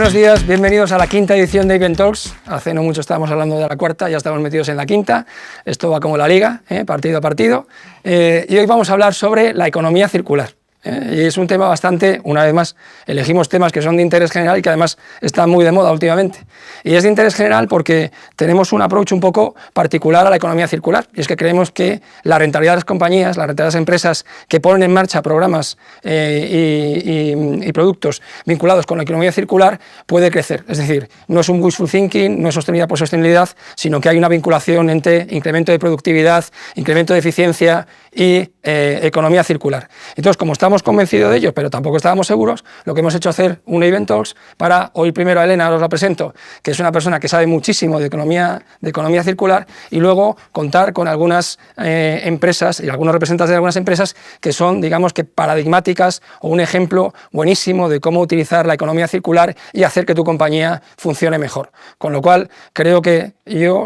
Buenos días, bienvenidos a la quinta edición de Event Talks. Hace no mucho estábamos hablando de la cuarta, ya estamos metidos en la quinta. Esto va como la liga, partido a partido. Y hoy vamos a hablar sobre la economía circular. Y es un tema bastante, una vez más, elegimos temas que son de interés general y que además están muy de moda últimamente. Y es de interés general porque tenemos un approach un poco particular a la economía circular, y es que creemos que la rentabilidad de las compañías, la rentabilidad de las empresas que ponen en marcha programas y productos vinculados con la economía circular puede crecer. Es decir, no es un wishful thinking, no es sostenibilidad por sostenibilidad, sino que hay una vinculación entre incremento de productividad, incremento de eficiencia y economía circular. Entonces, como estamos convencidos de ello, pero tampoco estábamos seguros, lo que hemos hecho es hacer un Event Talks para, hoy primero a Elena, os la presento, que es una persona que sabe muchísimo de economía circular, y luego contar con algunas empresas y algunos representantes de algunas empresas que son, digamos, que paradigmáticas o un ejemplo buenísimo de cómo utilizar la economía circular y hacer que tu compañía funcione mejor. Con lo cual, creo que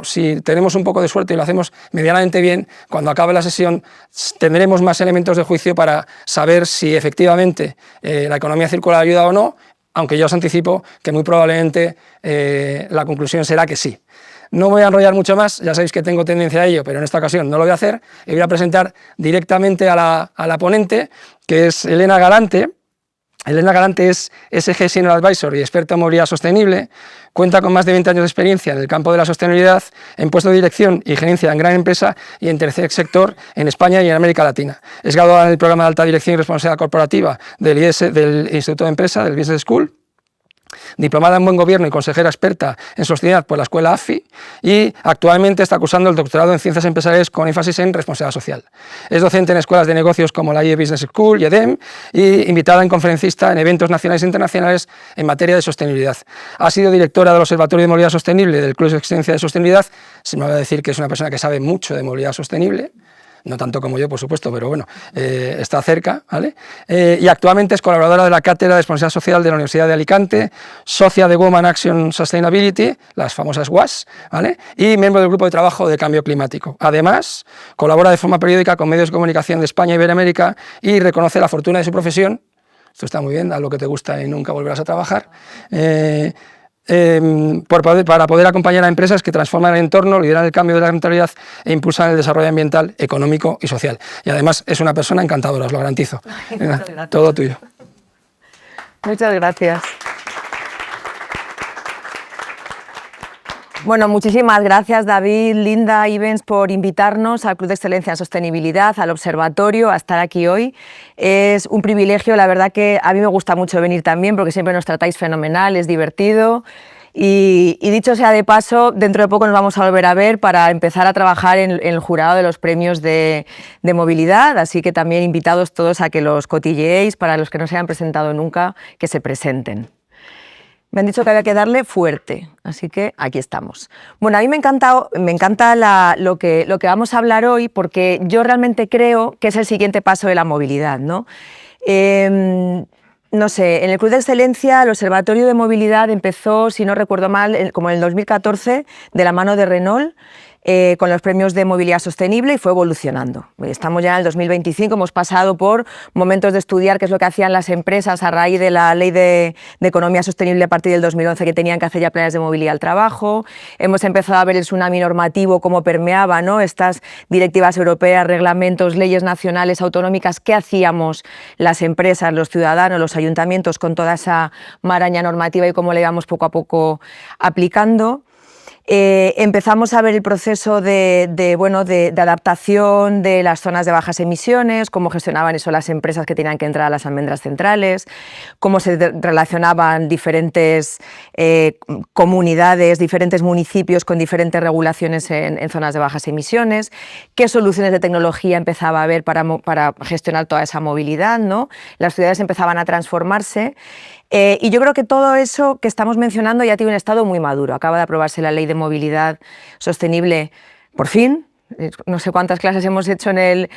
si tenemos un poco de suerte y lo hacemos medianamente bien, cuando acabe la sesión tendremos más elementos de juicio para saber si efectivamente la economía circular ayuda o no, aunque yo os anticipo que muy probablemente la conclusión será que sí. No me voy a enrollar mucho más, ya sabéis que tengo tendencia a ello, pero en esta ocasión no lo voy a hacer, y voy a presentar directamente a la ponente, que es Elena Galante. Elena Galante es SG Senior Advisor y experta en movilidad sostenible, cuenta con más de 20 años de experiencia en el campo de la sostenibilidad, en puestos de dirección y gerencia en gran empresa y en tercer sector en España y en América Latina. Es graduada en el programa de alta dirección y responsabilidad corporativa del Instituto de Empresa, del Business School, diplomada en Buen Gobierno y consejera experta en sostenibilidad por la Escuela AFI, y actualmente está cursando el doctorado en Ciencias Empresariales con énfasis en responsabilidad social. Es docente en escuelas de negocios como la IE Business School y EDEM, y invitada en conferencista en eventos nacionales e internacionales en materia de sostenibilidad. Ha sido directora del Observatorio de Movilidad Sostenible del Club de Excelencia de Sostenibilidad. Se me va a decir que es una persona que sabe mucho de movilidad sostenible, no tanto como yo, por supuesto, pero bueno, está cerca, ¿vale? Y actualmente es colaboradora de la Cátedra de Responsabilidad Social de la Universidad de Alicante, socia de Women Action Sustainability, las famosas WAS, ¿vale? Y miembro del Grupo de Trabajo de Cambio Climático. Además, colabora de forma periódica con medios de comunicación de España y Iberoamérica y reconoce la fortuna de su profesión. Esto está muy bien, haz lo que te gusta y nunca volverás a trabajar. Para poder acompañar a empresas que transforman el entorno, lideran el cambio de la rentabilidad e impulsan el desarrollo ambiental, económico y social. Y además es una persona encantadora, os lo garantizo. Venga, todo tuyo. Muchas gracias. Bueno, muchísimas gracias David, Linda, Ivens, por invitarnos al Club de Excelencia en Sostenibilidad, al Observatorio, a estar aquí hoy. Es un privilegio, la verdad que a mí me gusta mucho venir también porque siempre nos tratáis fenomenal, es divertido. Y dicho sea de paso, dentro de poco nos vamos a volver a ver para empezar a trabajar en el jurado de los premios de movilidad, así que también invitados todos a que los cotilleéis, para los que no se hayan presentado nunca, que se presenten. Me han dicho que había que darle fuerte, así que aquí estamos. Bueno, a mí me encanta lo que vamos a hablar hoy, porque yo realmente creo que es el siguiente paso de la movilidad, ¿no? No sé, en el Club de Excelencia el Observatorio de Movilidad empezó, si no recuerdo mal, como en el 2014, de la mano de Renault, con los premios de movilidad sostenible, y fue evolucionando. Estamos ya en el 2025, hemos pasado por momentos de estudiar qué es lo que hacían las empresas a raíz de la ley de economía sostenible a partir del 2011, que tenían que hacer ya planes de movilidad al trabajo. Hemos empezado a ver el tsunami normativo, cómo permeaba, ¿no?, estas directivas europeas, reglamentos, leyes nacionales, autonómicas. ¿Qué hacíamos las empresas, los ciudadanos, los ayuntamientos con toda esa maraña normativa y cómo le íbamos poco a poco aplicando? Empezamos a ver el proceso de adaptación de las zonas de bajas emisiones, cómo gestionaban eso las empresas que tenían que entrar a las almendras centrales, cómo se relacionaban diferentes comunidades, diferentes municipios con diferentes regulaciones en zonas de bajas emisiones, qué soluciones de tecnología empezaba a haber para gestionar toda esa movilidad, ¿no? Las ciudades empezaban a transformarse. Y yo creo que todo eso que estamos mencionando ya tiene un estado muy maduro. Acaba de aprobarse la Ley de Movilidad Sostenible, por fin, no sé cuántas clases hemos hecho en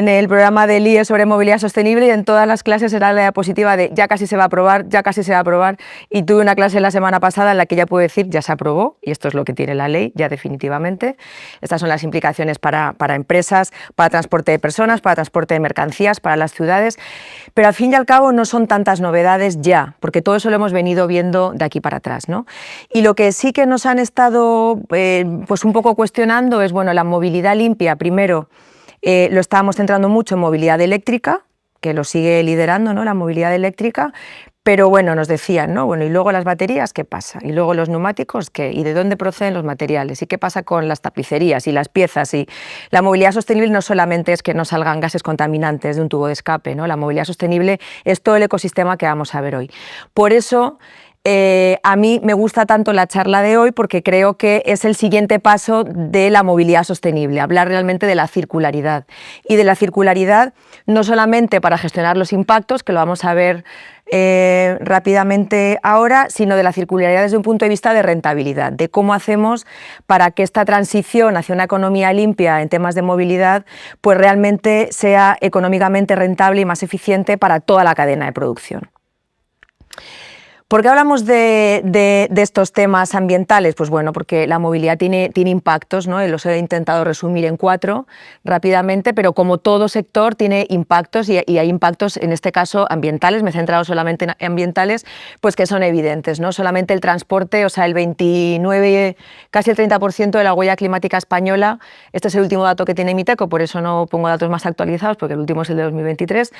el programa del IE sobre movilidad sostenible, y en todas las clases era la diapositiva de ya casi se va a aprobar, ya casi se va a aprobar, y tuve una clase la semana pasada en la que ya puedo decir ya se aprobó, y esto es lo que tiene la ley ya definitivamente. Estas son las implicaciones para empresas, para transporte de personas, para transporte de mercancías, para las ciudades, pero al fin y al cabo no son tantas novedades ya, porque todo eso lo hemos venido viendo de aquí para atrás, ¿no? Y lo que sí que nos han estado pues un poco cuestionando es, bueno, la movilidad limpia. Primero, lo estábamos centrando mucho en movilidad eléctrica, que lo sigue liderando, ¿no?, la movilidad eléctrica, pero bueno, nos decían, ¿no?, bueno, y luego las baterías, ¿qué pasa? Y luego los neumáticos, ¿qué? ¿Y de dónde proceden los materiales? ¿Y qué pasa con las tapicerías y las piezas? Y la movilidad sostenible no solamente es que no salgan gases contaminantes de un tubo de escape, ¿no? La movilidad sostenible es todo el ecosistema que vamos a ver hoy. Por eso, a mí me gusta tanto la charla de hoy, porque creo que es el siguiente paso de la movilidad sostenible, hablar realmente de la circularidad. Y de la circularidad no solamente para gestionar los impactos, que lo vamos a ver rápidamente ahora, sino de la circularidad desde un punto de vista de rentabilidad, de cómo hacemos para que esta transición hacia una economía limpia en temas de movilidad pues realmente sea económicamente rentable y más eficiente para toda la cadena de producción. ¿Por qué hablamos de estos temas ambientales? Pues bueno, porque la movilidad tiene impactos, ¿no? Los he intentado resumir en 4 rápidamente, pero como todo sector tiene impactos, y hay impactos, en este caso ambientales, me he centrado solamente en ambientales, pues que son evidentes, ¿no? Solamente el transporte, o sea, el 29, casi el 30% de la huella climática española, este es el último dato que tiene Miteco, por eso no pongo datos más actualizados, porque el último es el de 2023,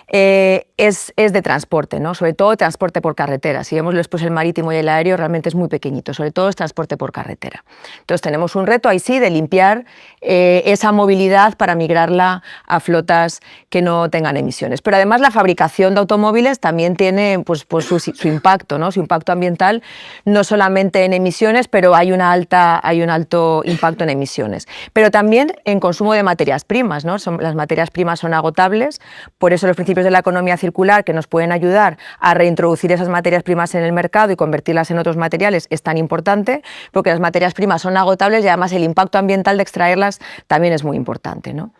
es de transporte, ¿no? Sobre todo transporte por carretera. Si vemos después el marítimo y el aéreo, realmente es muy pequeñito, sobre todo es transporte por carretera. Entonces tenemos un reto ahí sí de limpiar esa movilidad para migrarla a flotas que no tengan emisiones. Pero además la fabricación de automóviles también tiene pues su impacto, ¿no? Su impacto ambiental, no solamente en emisiones, pero hay un alto impacto en emisiones. Pero también en consumo de materias primas, ¿no? Las materias primas son agotables, por eso los principios de la economía circular, que nos pueden ayudar a reintroducir esas materias primas en el mercado y convertirlas en otros materiales, es tan importante, porque las materias primas son agotables y además el impacto ambiental de extraerlas también es muy importante, ¿no?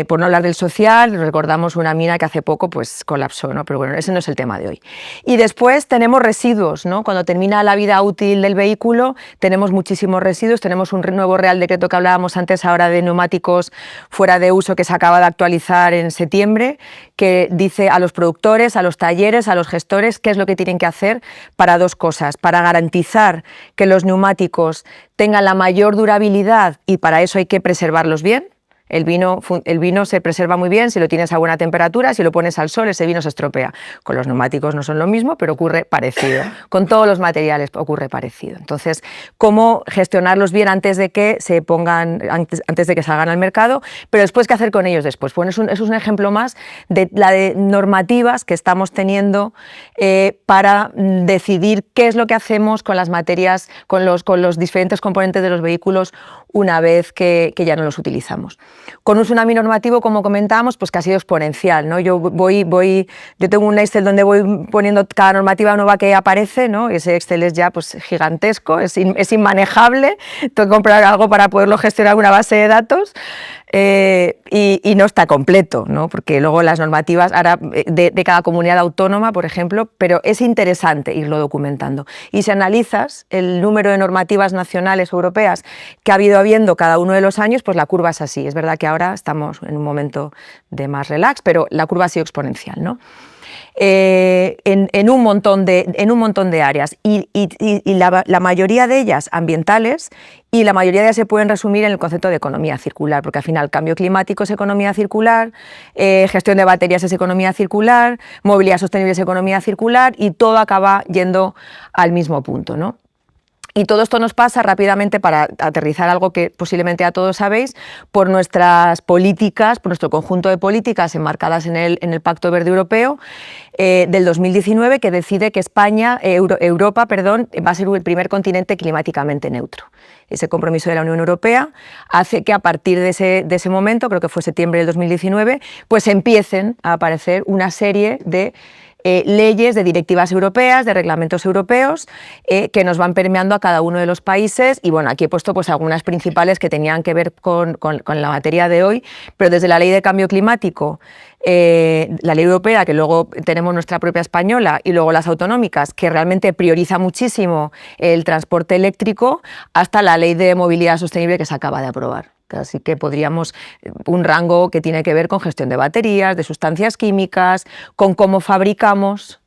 Por no hablar del social, recordamos una mina que hace poco pues colapsó, ¿no? Pero bueno, ese no es el tema de hoy. Y después tenemos residuos, ¿no? Cuando termina la vida útil del vehículo tenemos muchísimos residuos, tenemos un nuevo Real Decreto que hablábamos antes ahora de neumáticos fuera de uso, que se acaba de actualizar en septiembre, que dice a los productores, a los talleres, a los gestores qué es lo que tienen que hacer para 2 cosas, para garantizar que los neumáticos tengan la mayor durabilidad, y para eso hay que preservarlos bien. El vino se preserva muy bien si lo tienes a buena temperatura, si lo pones al sol ese vino se estropea. Con los neumáticos no son lo mismo, pero ocurre parecido. Con todos los materiales ocurre parecido. Entonces, ¿cómo gestionarlos bien antes de que se pongan, antes de que salgan al mercado? Pero después, ¿qué hacer con ellos después? Bueno, eso es un ejemplo más de la de normativas que estamos teniendo para decidir qué es lo que hacemos con las materias, con los diferentes componentes de los vehículos una vez que ya no los utilizamos. Con un tsunami normativo, como comentábamos, pues que ha sido exponencial, ¿no? Yo tengo un Excel donde voy poniendo cada normativa nueva que aparece, ¿no? Ese Excel es ya pues gigantesco, es inmanejable, tengo que comprar algo para poderlo gestionar una base de datos. Y no está completo, ¿no? Porque luego las normativas ahora de cada comunidad autónoma, por ejemplo, pero es interesante irlo documentando. Y si analizas el número de normativas nacionales o europeas que ha habiendo cada uno de los años, pues la curva es así. Es verdad que ahora estamos en un momento de más relax, pero la curva ha sido exponencial, ¿no? En un montón de áreas y la mayoría de ellas ambientales, y la mayoría de ellas se pueden resumir en el concepto de economía circular, porque al final cambio climático es economía circular, gestión de baterías es economía circular, movilidad sostenible es economía circular, y todo acaba yendo al mismo punto, ¿no? Y todo esto nos pasa rápidamente, para aterrizar algo que posiblemente ya todos sabéis, por nuestras políticas, por nuestro conjunto de políticas enmarcadas en el Pacto Verde Europeo del 2019, que decide que Europa va a ser el primer continente climáticamente neutro. Ese compromiso de la Unión Europea hace que a partir de ese momento, creo que fue septiembre del 2019, pues empiecen a aparecer una serie de leyes, de directivas europeas, de reglamentos europeos que nos van permeando a cada uno de los países. Y bueno, aquí he puesto pues algunas principales que tenían que ver con la materia de hoy, pero desde la Ley de Cambio Climático, la ley europea, que luego tenemos nuestra propia española, y luego las autonómicas, que realmente prioriza muchísimo el transporte eléctrico, hasta la Ley de Movilidad Sostenible que se acaba de aprobar. Así que podríamos, un rango que tiene que ver con gestión de baterías, de sustancias químicas, con cómo fabricamos.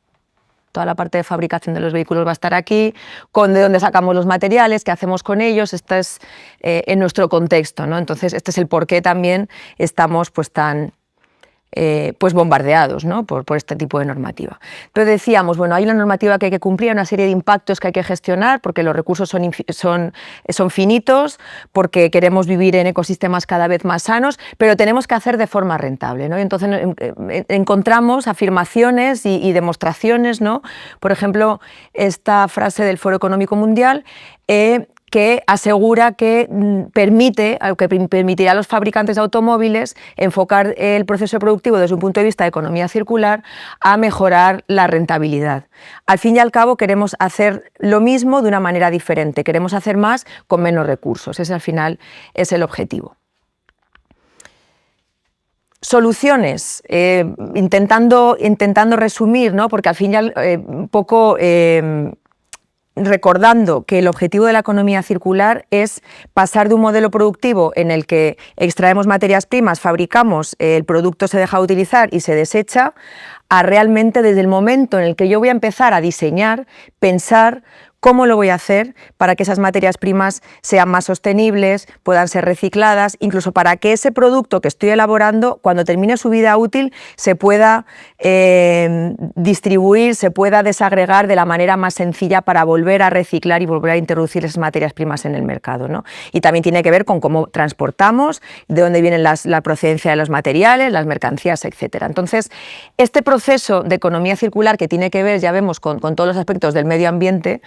Toda la parte de fabricación de los vehículos va a estar aquí, con de dónde sacamos los materiales, qué hacemos con ellos. Esto es en nuestro contexto, ¿no? Entonces, este es el por qué también estamos pues tan pues bombardeados, ¿no? por este tipo de normativa. Entonces decíamos, bueno, hay una normativa que hay que cumplir, una serie de impactos que hay que gestionar, porque los recursos son finitos, porque queremos vivir en ecosistemas cada vez más sanos, pero tenemos que hacer de forma rentable, ¿no? Y entonces encontramos afirmaciones y demostraciones, ¿no? Por ejemplo, esta frase del Foro Económico Mundial, que asegura que permitirá a los fabricantes de automóviles enfocar el proceso productivo desde un punto de vista de economía circular a mejorar la rentabilidad. Al fin y al cabo queremos hacer lo mismo de una manera diferente, queremos hacer más con menos recursos, ese al final es el objetivo. Soluciones, intentando resumir, ¿no? Porque al fin y un poco recordando que el objetivo de la economía circular es pasar de un modelo productivo en el que extraemos materias primas, fabricamos, el producto se deja de utilizar y se desecha, a realmente desde el momento en el que yo voy a empezar a diseñar, pensar cómo lo voy a hacer para que esas materias primas sean más sostenibles, puedan ser recicladas, incluso para que ese producto que estoy elaborando, cuando termine su vida útil, se pueda distribuir, se pueda desagregar de la manera más sencilla para volver a reciclar y volver a introducir esas materias primas en el mercado, ¿no? Y también tiene que ver con cómo transportamos, de dónde viene la procedencia de los materiales, las mercancías, etc. Entonces, este proceso de economía circular que tiene que ver, ya vemos, con todos los aspectos del medio ambiente,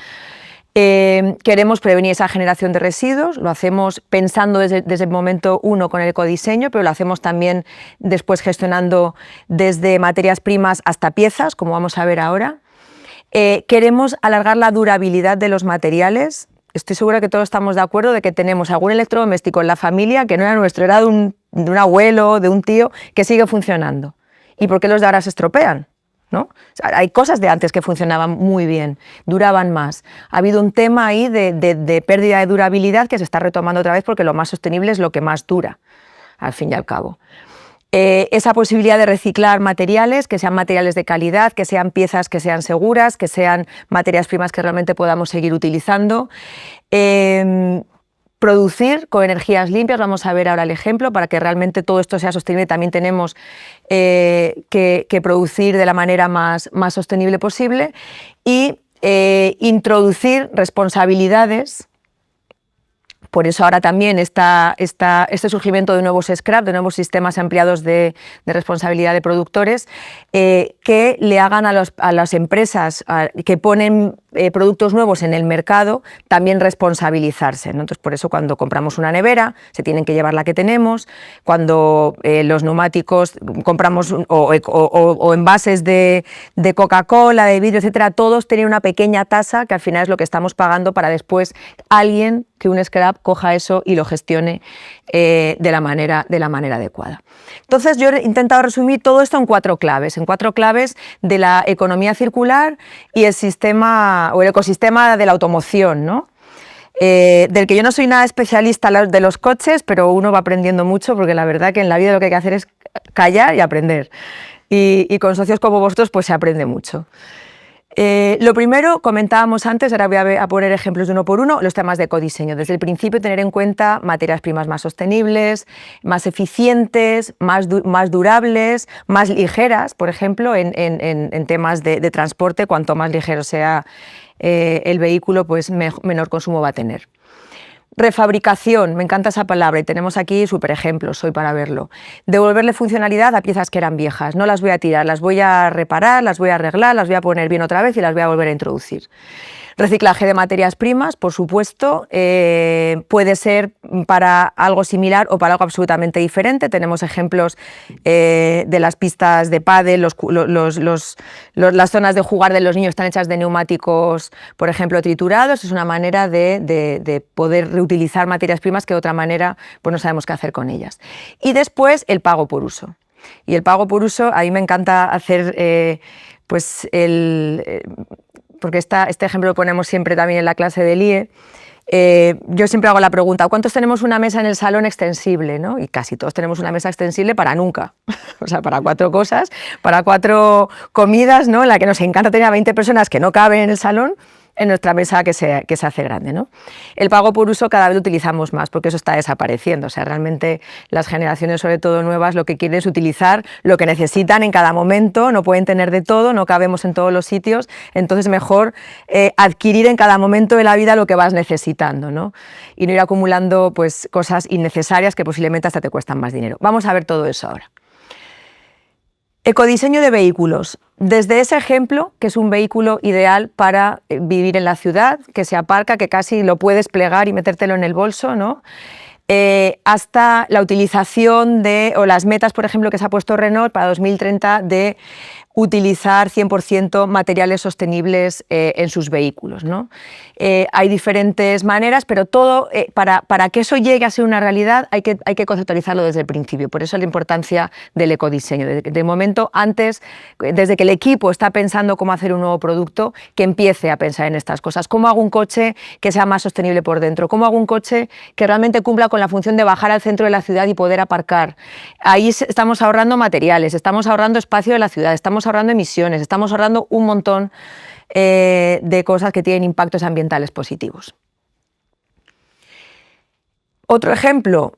queremos prevenir esa generación de residuos, lo hacemos pensando desde el momento uno con el ecodiseño, pero lo hacemos también después gestionando desde materias primas hasta piezas, como vamos a ver ahora. Queremos alargar la durabilidad de los materiales. Estoy segura que todos estamos de acuerdo de que tenemos algún electrodoméstico en la familia que no era nuestro, era de un abuelo, de un tío, que sigue funcionando. ¿Y por qué los de ahora se estropean? ¿No? O sea, hay cosas de antes que funcionaban muy bien, duraban más. Ha habido un tema ahí de pérdida de durabilidad que se está retomando otra vez porque lo más sostenible es lo que más dura, al fin y al cabo. Esa posibilidad de reciclar materiales, que sean materiales de calidad, que sean piezas que sean seguras, que sean materias primas que realmente podamos seguir utilizando. Producir con energías limpias, vamos a ver ahora el ejemplo, para que realmente todo esto sea sostenible también tenemos que producir de la manera más sostenible posible y introducir responsabilidades. Por eso ahora también este surgimiento de nuevos scrap, de nuevos sistemas ampliados de responsabilidad de productores, que le hagan a las empresas que ponen productos nuevos en el mercado también responsabilizarse, ¿no? Entonces, por eso cuando compramos una nevera se tienen que llevar la que tenemos, cuando los neumáticos compramos o envases de Coca-Cola, de vidrio, etcétera, todos tienen una pequeña tasa que al final es lo que estamos pagando para después alguien que un scrap coja eso y lo gestione de la manera adecuada. Entonces yo he intentado resumir todo esto en cuatro claves de la economía circular y el sistema o el ecosistema de la automoción, ¿no? Del que yo no soy nada especialista de los coches, pero uno va aprendiendo mucho porque la verdad que en la vida lo que hay que hacer es callar y aprender. Y con socios como vosotros pues se aprende mucho. Lo primero, comentábamos antes, ahora voy a poner ejemplos de uno por uno, los temas de ecodiseño. Desde el principio tener en cuenta materias primas más sostenibles, más eficientes, más durables, más ligeras, por ejemplo, en temas de transporte, cuanto más ligero sea el vehículo, pues menor consumo va a tener. Refabricación, me encanta esa palabra y tenemos aquí súper ejemplos hoy para verlo. Devolverle funcionalidad a piezas que eran viejas, no las voy a tirar, las voy a reparar, las voy a arreglar, las voy a poner bien otra vez y las voy a volver a introducir. Reciclaje de materias primas, por supuesto, puede ser para algo similar o para algo absolutamente diferente. Tenemos ejemplos de las pistas de pádel, las zonas de jugar de los niños están hechas de neumáticos, por ejemplo, triturados. Es una manera de poder reutilizar materias primas que de otra manera pues no sabemos qué hacer con ellas. Y después el pago por uso. Y el pago por uso, a mí me encanta hacer porque este ejemplo lo ponemos siempre también en la clase del IE. Yo siempre hago la pregunta, ¿cuántos tenemos una mesa en el salón extensible? ¿No? Y casi todos tenemos una mesa extensible para nunca, o sea, para 4 cosas, para 4 comidas, ¿no? En la que nos encanta tener a 20 personas que no caben en el salón, en nuestra mesa que se hace grande, ¿no? El pago por uso cada vez lo utilizamos más porque eso está desapareciendo. O sea, realmente las generaciones, sobre todo nuevas, lo que quieren es utilizar lo que necesitan en cada momento, no pueden tener de todo, no cabemos en todos los sitios, entonces mejor adquirir en cada momento de la vida lo que vas necesitando, ¿no? Y no ir acumulando pues, cosas innecesarias que posiblemente hasta te cuestan más dinero. Vamos a ver todo eso ahora. Ecodiseño de vehículos. Desde ese ejemplo, que es un vehículo ideal para vivir en la ciudad, que se aparca, que casi lo puedes plegar y metértelo en el bolso, ¿no? Hasta la utilización o las metas, por ejemplo, que se ha puesto Renault para 2030 de utilizar 100% materiales sostenibles en sus vehículos, ¿no? Hay diferentes maneras, pero todo, para que eso llegue a ser una realidad hay que conceptualizarlo desde el principio. Por eso la importancia del ecodiseño. De momento, antes, desde que el equipo está pensando cómo hacer un nuevo producto, que empiece a pensar en estas cosas. ¿Cómo hago un coche que sea más sostenible por dentro? ¿Cómo hago un coche que realmente cumpla con la función de bajar al centro de la ciudad y poder aparcar? Ahí estamos ahorrando materiales, estamos ahorrando espacio de la ciudad, estamos ahorrando emisiones, estamos ahorrando un montón de cosas que tienen impactos ambientales positivos. Otro ejemplo,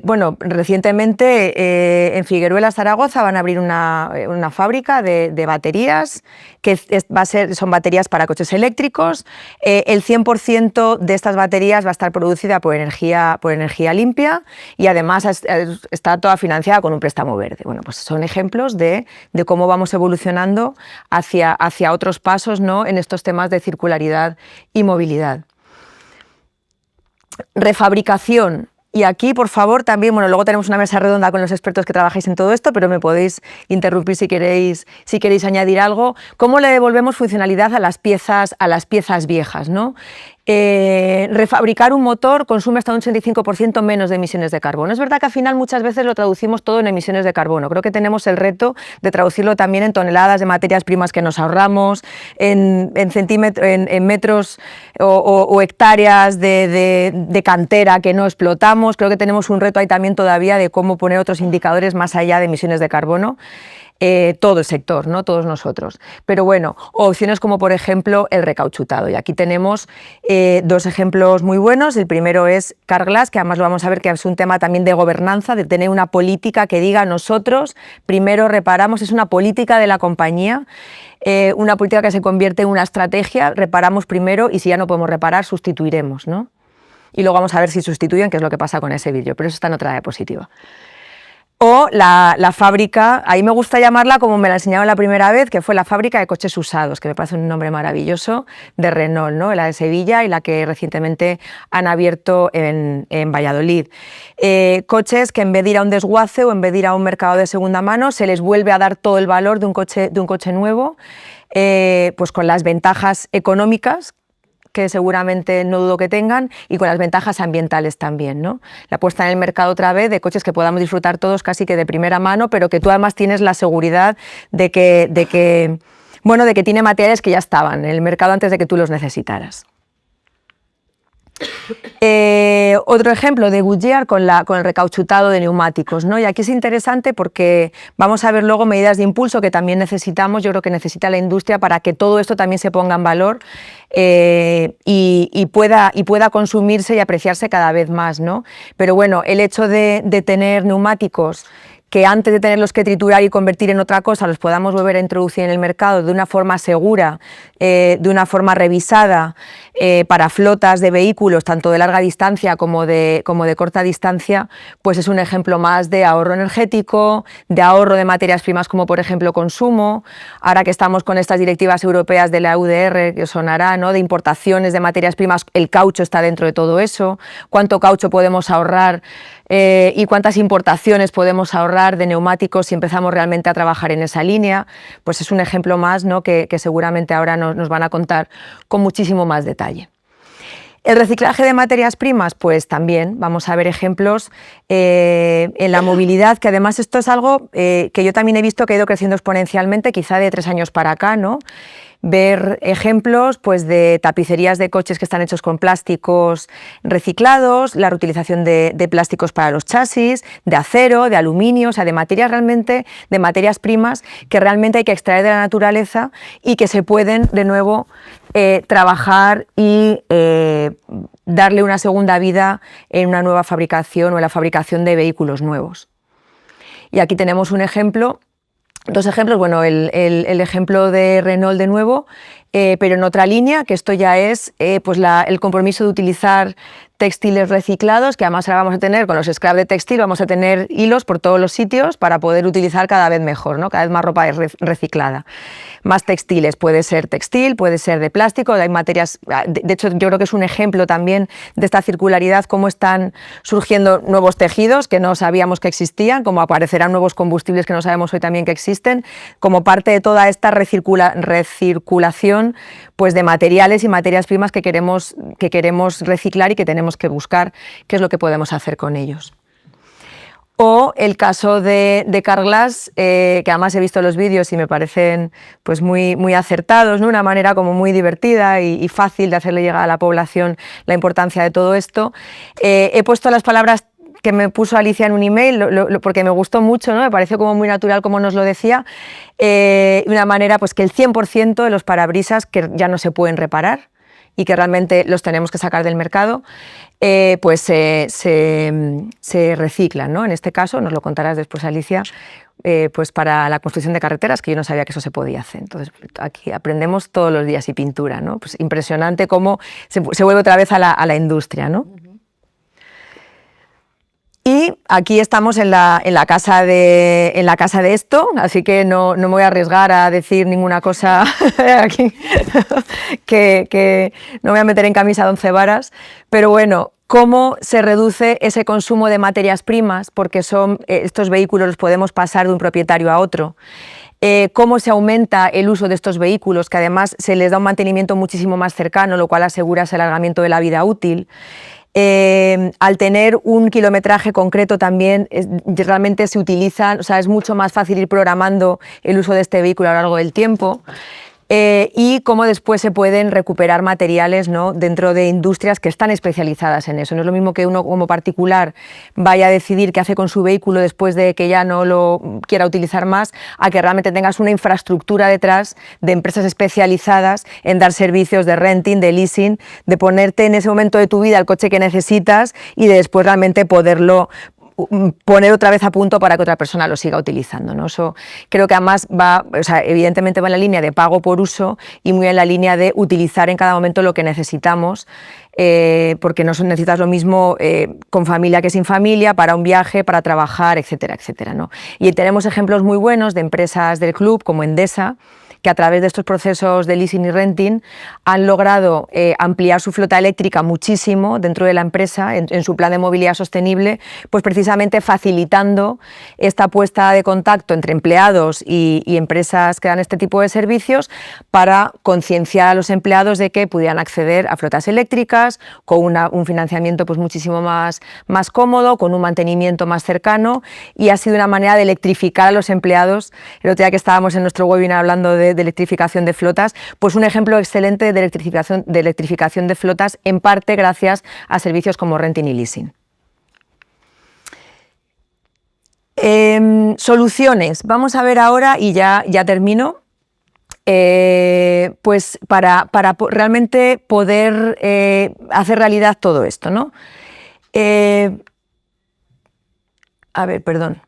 bueno, recientemente en Figueruelas, Zaragoza, van a abrir una fábrica de baterías, que son baterías para coches eléctricos. El 100% de estas baterías va a estar producida por energía limpia y además está toda financiada con un préstamo verde. Bueno, pues son ejemplos de cómo vamos evolucionando hacia otros pasos, ¿no?, en estos temas de circularidad y movilidad. Refabricación. Y aquí, por favor, también, bueno, luego tenemos una mesa redonda con los expertos que trabajáis en todo esto, pero me podéis interrumpir si queréis añadir algo. ¿Cómo le devolvemos funcionalidad a las piezas viejas, ¿no? Refabricar un motor consume hasta un 85% menos de emisiones de carbono. Es verdad que al final muchas veces lo traducimos todo en emisiones de carbono. Creo que tenemos el reto de traducirlo también en toneladas de materias primas que nos ahorramos, en metros o hectáreas de cantera que no explotamos. Creo que tenemos un reto ahí también todavía de cómo poner otros indicadores más allá de emisiones de carbono. Todo el sector, ¿no?, todos nosotros. Pero bueno, opciones como por ejemplo el recauchutado. Y aquí tenemos 2 ejemplos muy buenos. El primero es Carglass, que además lo vamos a ver que es un tema también de gobernanza, de tener una política que diga nosotros primero reparamos, es una política de la compañía, una política que se convierte en una estrategia, reparamos primero y si ya no podemos reparar sustituiremos, ¿no? Y luego vamos a ver si sustituyen, qué es lo que pasa con ese vidrio, pero eso está en otra diapositiva. O la fábrica, ahí me gusta llamarla como me la enseñaron la primera vez, que fue la fábrica de coches usados, que me parece un nombre maravilloso, de Renault, ¿no?, la de Sevilla y la que recientemente han abierto en Valladolid. Coches que en vez de ir a un desguace o en vez de ir a un mercado de segunda mano, se les vuelve a dar todo el valor de un coche nuevo, pues con las ventajas económicas que seguramente no dudo que tengan, y con las ventajas ambientales también, ¿no? La puesta en el mercado otra vez de coches que podamos disfrutar todos casi que de primera mano, pero que tú además tienes la seguridad de que tiene materiales que ya estaban en el mercado antes de que tú los necesitaras. Otro ejemplo de Goodyear con el recauchutado de neumáticos, ¿no? Y aquí es interesante porque vamos a ver luego medidas de impulso que también necesitamos, yo creo que necesita la industria para que todo esto también se ponga en valor y pueda consumirse y apreciarse cada vez más, ¿no? Pero bueno, el hecho de tener neumáticos que antes de tenerlos que triturar y convertir en otra cosa los podamos volver a introducir en el mercado de una forma segura, de una forma revisada, para flotas de vehículos, tanto de larga distancia como de corta distancia, pues es un ejemplo más de ahorro energético, de ahorro de materias primas como por ejemplo consumo. Ahora que estamos con estas directivas europeas de la UDR, que os sonará, ¿no?, de importaciones de materias primas, el caucho está dentro de todo eso, cuánto caucho podemos ahorrar y cuántas importaciones podemos ahorrar de neumáticos si empezamos realmente a trabajar en esa línea, pues es un ejemplo más, ¿no?, que seguramente ahora nos van a contar con muchísimo más detalle. El reciclaje de materias primas, pues también vamos a ver ejemplos en la movilidad, que además esto es algo que yo también he visto que ha ido creciendo exponencialmente, quizá de 3 años para acá, ¿no? Ver ejemplos pues, de tapicerías de coches que están hechos con plásticos reciclados, la reutilización de plásticos para los chasis, de acero, de aluminio, o sea, de materias realmente, de materias primas que realmente hay que extraer de la naturaleza y que se pueden de nuevo trabajar y darle una segunda vida en una nueva fabricación o en la fabricación de vehículos nuevos. Y aquí tenemos un ejemplo. Dos ejemplos, bueno, el ejemplo de Renault de nuevo, pero en otra línea, que esto ya es pues el compromiso de utilizar textiles reciclados, que además ahora vamos a tener con los scrap de textil, vamos a tener hilos por todos los sitios para poder utilizar cada vez mejor, ¿no?, cada vez más ropa reciclada. Más textiles, puede ser textil, puede ser de plástico, hay materias, de hecho yo creo que es un ejemplo también de esta circularidad, cómo están surgiendo nuevos tejidos que no sabíamos que existían, cómo aparecerán nuevos combustibles que no sabemos hoy también que existen, como parte de toda esta recirculación pues de materiales y materias primas que queremos reciclar y que tenemos que buscar qué es lo que podemos hacer con ellos. O el caso de Carglass, que además he visto los vídeos y me parecen pues muy acertados, ¿no?, una manera como muy divertida y fácil de hacerle llegar a la población la importancia de todo esto. He puesto las palabras que me puso Alicia en un email, porque me gustó mucho, ¿no?, me pareció como muy natural como nos lo decía, una manera pues que el 100% de los parabrisas que ya no se pueden reparar y que realmente los tenemos que sacar del mercado, pues se reciclan, ¿no? En este caso, nos lo contarás después, Alicia, pues para la construcción de carreteras, que yo no sabía que eso se podía hacer. Entonces, aquí aprendemos todos los días y pintura, ¿no? Pues impresionante cómo se vuelve otra vez a la industria, ¿no? Y aquí estamos en la casa de esto, así que no me voy a arriesgar a decir ninguna cosa aquí, que no me voy a meter en camisa de 11 varas, pero bueno, cómo se reduce ese consumo de materias primas, porque estos vehículos los podemos pasar de un propietario a otro. Cómo se aumenta el uso de estos vehículos, que además se les da un mantenimiento muchísimo más cercano, lo cual asegura ese alargamiento de la vida útil. Al tener un kilometraje concreto también realmente se utilizan, o sea, es mucho más fácil ir programando el uso de este vehículo a lo largo del tiempo. Y cómo después se pueden recuperar materiales, ¿no?, dentro de industrias que están especializadas en eso. No es lo mismo que uno como particular vaya a decidir qué hace con su vehículo después de que ya no lo quiera utilizar más, a que realmente tengas una infraestructura detrás de empresas especializadas en dar servicios de renting, de leasing, de ponerte en ese momento de tu vida el coche que necesitas y de después realmente poderlo poner otra vez a punto para que otra persona lo siga utilizando, ¿no? Eso creo que además evidentemente va en la línea de pago por uso y muy en la línea de utilizar en cada momento lo que necesitamos, porque no necesitas lo mismo con familia que sin familia, para un viaje, para trabajar, etcétera, etcétera, ¿no? Y tenemos ejemplos muy buenos de empresas del club como Endesa, que a través de estos procesos de leasing y renting han logrado ampliar su flota eléctrica muchísimo dentro de la empresa en su plan de movilidad sostenible, pues precisamente facilitando esta puesta de contacto entre empleados y empresas que dan este tipo de servicios para concienciar a los empleados de que pudieran acceder a flotas eléctricas con un financiamiento pues muchísimo más cómodo, con un mantenimiento más cercano, y ha sido una manera de electrificar a los empleados. El otro día que estábamos en nuestro webinar hablando de electrificación de flotas, pues un ejemplo excelente de electrificación de flotas, en parte gracias a servicios como renting y leasing. Soluciones. Vamos a ver ahora, y ya termino, pues para realmente poder hacer realidad todo esto, ¿no? A ver, perdón.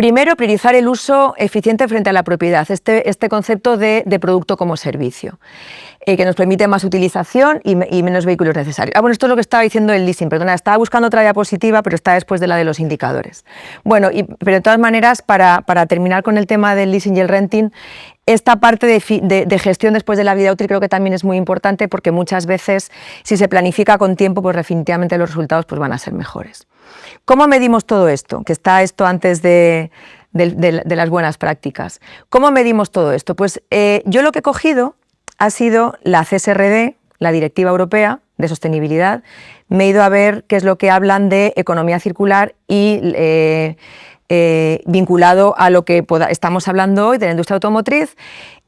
Primero, priorizar el uso eficiente frente a la propiedad, este concepto de producto como servicio, que nos permite más utilización y menos vehículos necesarios. Bueno, esto es lo que estaba diciendo el leasing, perdona, estaba buscando otra diapositiva, pero está después de la de los indicadores. Bueno, pero de todas maneras, para terminar con el tema del leasing y el renting, esta parte de gestión después de la vida útil creo que también es muy importante, porque muchas veces, si se planifica con tiempo, pues definitivamente los resultados pues van a ser mejores. ¿Cómo medimos todo esto? Que está esto antes de las buenas prácticas. ¿Cómo medimos todo esto? Pues yo lo que he cogido ha sido la CSRD, la Directiva Europea de Sostenibilidad. Me he ido a ver qué es lo que hablan de economía circular y vinculado a lo que estamos hablando hoy de la industria automotriz,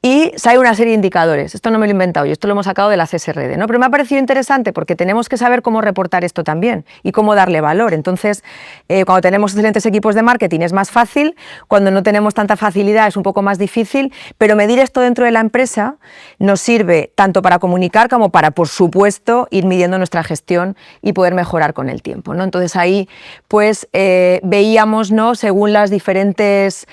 y hay una serie de indicadores. Esto no me lo he inventado yo, esto lo hemos sacado de la CSRD, ¿no? Pero me ha parecido interesante porque tenemos que saber cómo reportar esto también y cómo darle valor. Entonces, cuando tenemos excelentes equipos de marketing es más fácil, cuando no tenemos tanta facilidad es un poco más difícil, pero medir esto dentro de la empresa nos sirve tanto para comunicar como para, por supuesto, ir midiendo nuestra gestión y poder mejorar con el tiempo, ¿no? Entonces ahí pues veíamos, ¿no?, según las diferentes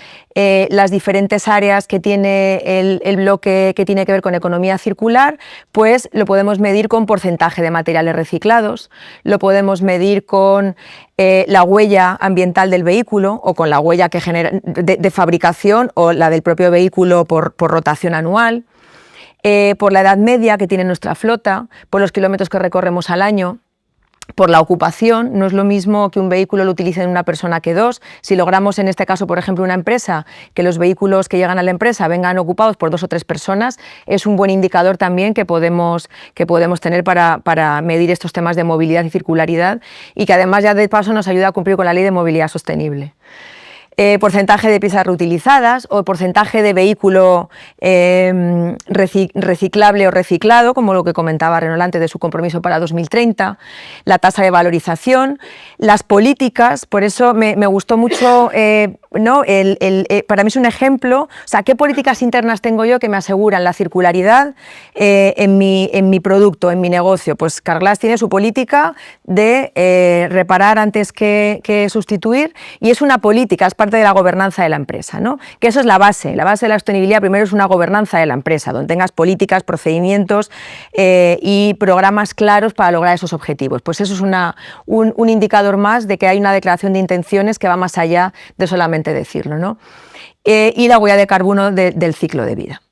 áreas que tiene el bloque que tiene que ver con economía circular, pues lo podemos medir con porcentaje de materiales reciclados, lo podemos medir con la huella ambiental del vehículo o con la huella que genera de fabricación o la del propio vehículo por rotación anual, por la edad media que tiene nuestra flota, por los kilómetros que recorremos al año, por la ocupación. No es lo mismo que un vehículo lo utilice una persona que dos. Si logramos, en este caso, por ejemplo, una empresa, que los vehículos que llegan a la empresa vengan ocupados por 2 o 3 personas, es un buen indicador también que podemos tener para medir estos temas de movilidad y circularidad, y que además ya de paso nos ayuda a cumplir con la Ley de Movilidad Sostenible. Porcentaje de piezas reutilizadas o porcentaje de vehículo reciclable o reciclado, como lo que comentaba Renault antes de su compromiso para 2030, la tasa de valorización, las políticas. Por eso me gustó mucho, ¿no? Para mí es un ejemplo, o sea, qué políticas internas tengo yo que me aseguran la circularidad en mi producto, en mi negocio. Pues Carglass tiene su política de reparar antes que sustituir, y es una política, es parte de la gobernanza de la empresa, ¿no? Que eso es la base de la sostenibilidad. Primero es una gobernanza de la empresa, donde tengas políticas, procedimientos y programas claros para lograr esos objetivos. Pues eso es un indicador más de que hay una declaración de intenciones que va más allá de solamente decirlo, ¿no? Y la huella de carbono del ciclo de vida.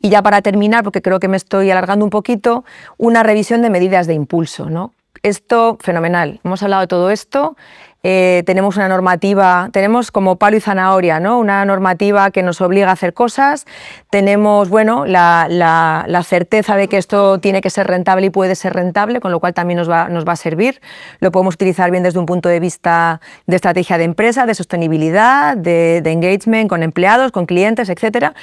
Y ya para terminar, porque creo que me estoy alargando un poquito, una revisión de medidas de impulso, ¿no? Esto, fenomenal. Hemos hablado de todo esto. Tenemos una normativa, tenemos como palo y zanahoria, ¿no? Una normativa que nos obliga a hacer cosas, tenemos, bueno, la certeza de que esto tiene que ser rentable y puede ser rentable, con lo cual también nos va a servir. Lo podemos utilizar bien desde un punto de vista de estrategia de empresa, de sostenibilidad, de engagement con empleados, con clientes, etcétera.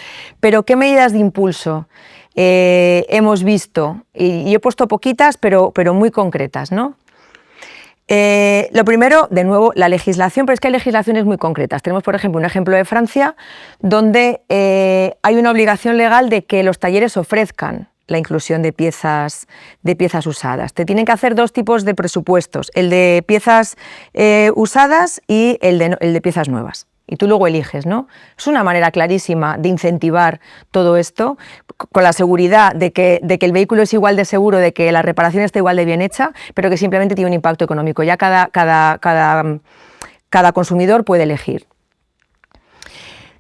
Pero ¿qué medidas de impulso hemos visto? Y yo he puesto poquitas, pero muy concretas, ¿no? Lo primero, de nuevo, la legislación, pero es que hay legislaciones muy concretas. Tenemos, por ejemplo, un ejemplo de Francia, donde hay una obligación legal de que los talleres ofrezcan la inclusión de piezas usadas. Te tienen que hacer 2 tipos de presupuestos, el de piezas usadas y el de piezas nuevas. Y tú luego eliges, ¿no? Es una manera clarísima de incentivar todo esto, con la seguridad de que el vehículo es igual de seguro, de que la reparación está igual de bien hecha, pero que simplemente tiene un impacto económico. Ya cada consumidor puede elegir.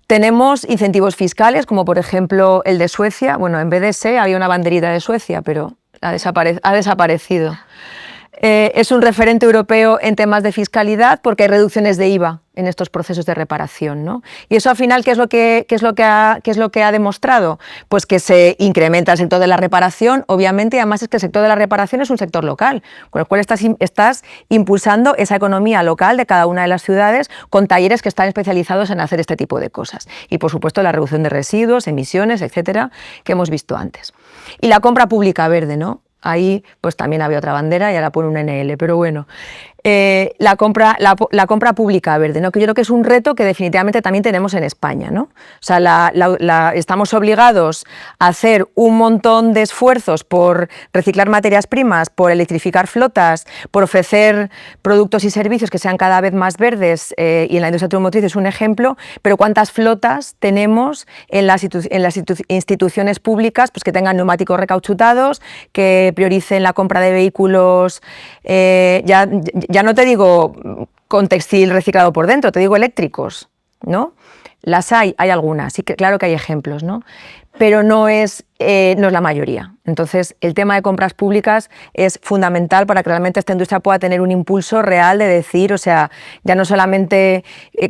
Tenemos incentivos fiscales, como por ejemplo el de Suecia. Bueno, en BDS había una banderita de Suecia, pero ha desaparecido. Es un referente europeo en temas de fiscalidad porque hay reducciones de IVA en estos procesos de reparación, ¿no? Y eso al final, ¿qué es lo que ha demostrado? Pues que se incrementa el sector de la reparación, obviamente, y además es que el sector de la reparación es un sector local, con lo cual estás impulsando esa economía local de cada una de las ciudades con talleres que están especializados en hacer este tipo de cosas. Y por supuesto la reducción de residuos, emisiones, etcétera, que hemos visto antes. Y la compra pública verde, ¿no? Ahí pues también había otra bandera y ahora pone un NL, pero bueno. La compra pública verde, ¿no? Que yo creo que es un reto que definitivamente también tenemos en España, ¿no? O sea, estamos obligados a hacer un montón de esfuerzos por reciclar materias primas, por electrificar flotas, por ofrecer productos y servicios que sean cada vez más verdes, y en la industria automotriz es un ejemplo, pero ¿cuántas flotas tenemos en las instituciones públicas pues, que tengan neumáticos recauchutados, que prioricen la compra de vehículos ya no te digo con textil reciclado por dentro, te digo eléctricos, ¿no? Las hay algunas, sí que claro que hay ejemplos, ¿no? Pero no es la mayoría. Entonces, el tema de compras públicas es fundamental para que realmente esta industria pueda tener un impulso real de decir, o sea, ya no solamente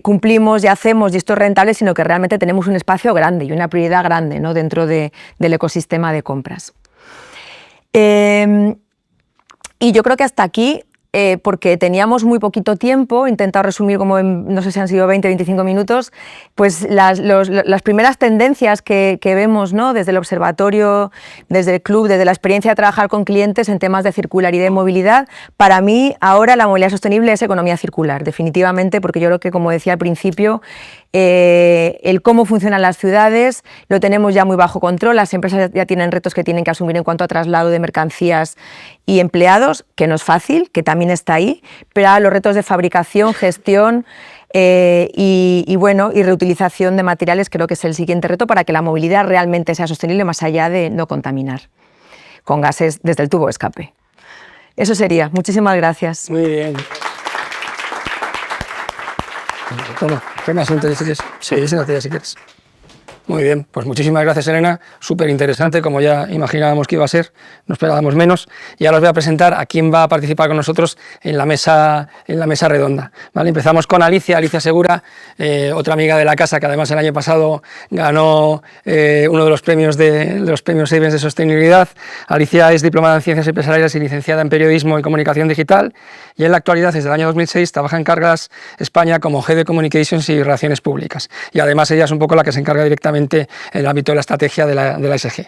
cumplimos y hacemos y esto es rentable, sino que realmente tenemos un espacio grande y una prioridad grande, ¿no? Dentro del ecosistema de compras. Y yo creo que hasta aquí, porque teníamos muy poquito tiempo, he intentado resumir como en, no sé si han sido 20 o 25 minutos, pues las primeras tendencias que vemos, ¿no? Desde el observatorio, desde el club, desde la experiencia de trabajar con clientes en temas de circularidad y movilidad. Para mí ahora la movilidad sostenible es economía circular, definitivamente, porque yo creo que, como decía al principio, el cómo funcionan las ciudades lo tenemos ya muy bajo control, las empresas ya tienen retos que tienen que asumir en cuanto a traslado de mercancías y empleados, que no es fácil, que también está ahí, pero los retos de fabricación, gestión y reutilización de materiales creo que es el siguiente reto para que la movilidad realmente sea sostenible más allá de no contaminar con gases desde el tubo de escape. Eso sería. Muchísimas gracias. Muy bien. Toma asiento si quieres. Sí, siéntate si quieres. Muy bien, pues muchísimas gracias, Elena. Súper interesante, como ya imaginábamos que iba a ser, no esperábamos menos. Y ahora os voy a presentar a quién va a participar con nosotros en la mesa redonda. ¿Vale? Empezamos con Alicia Segura, otra amiga de la casa que además el año pasado ganó uno de los premios Savings de sostenibilidad. Alicia es diplomada en Ciencias Empresariales y licenciada en Periodismo y Comunicación Digital, y en la actualidad, desde el año 2006, trabaja en Carglass España como Head de Communications y Relaciones Públicas. Y además ella es un poco la que se encarga directamente en el ámbito de la estrategia de la ESG.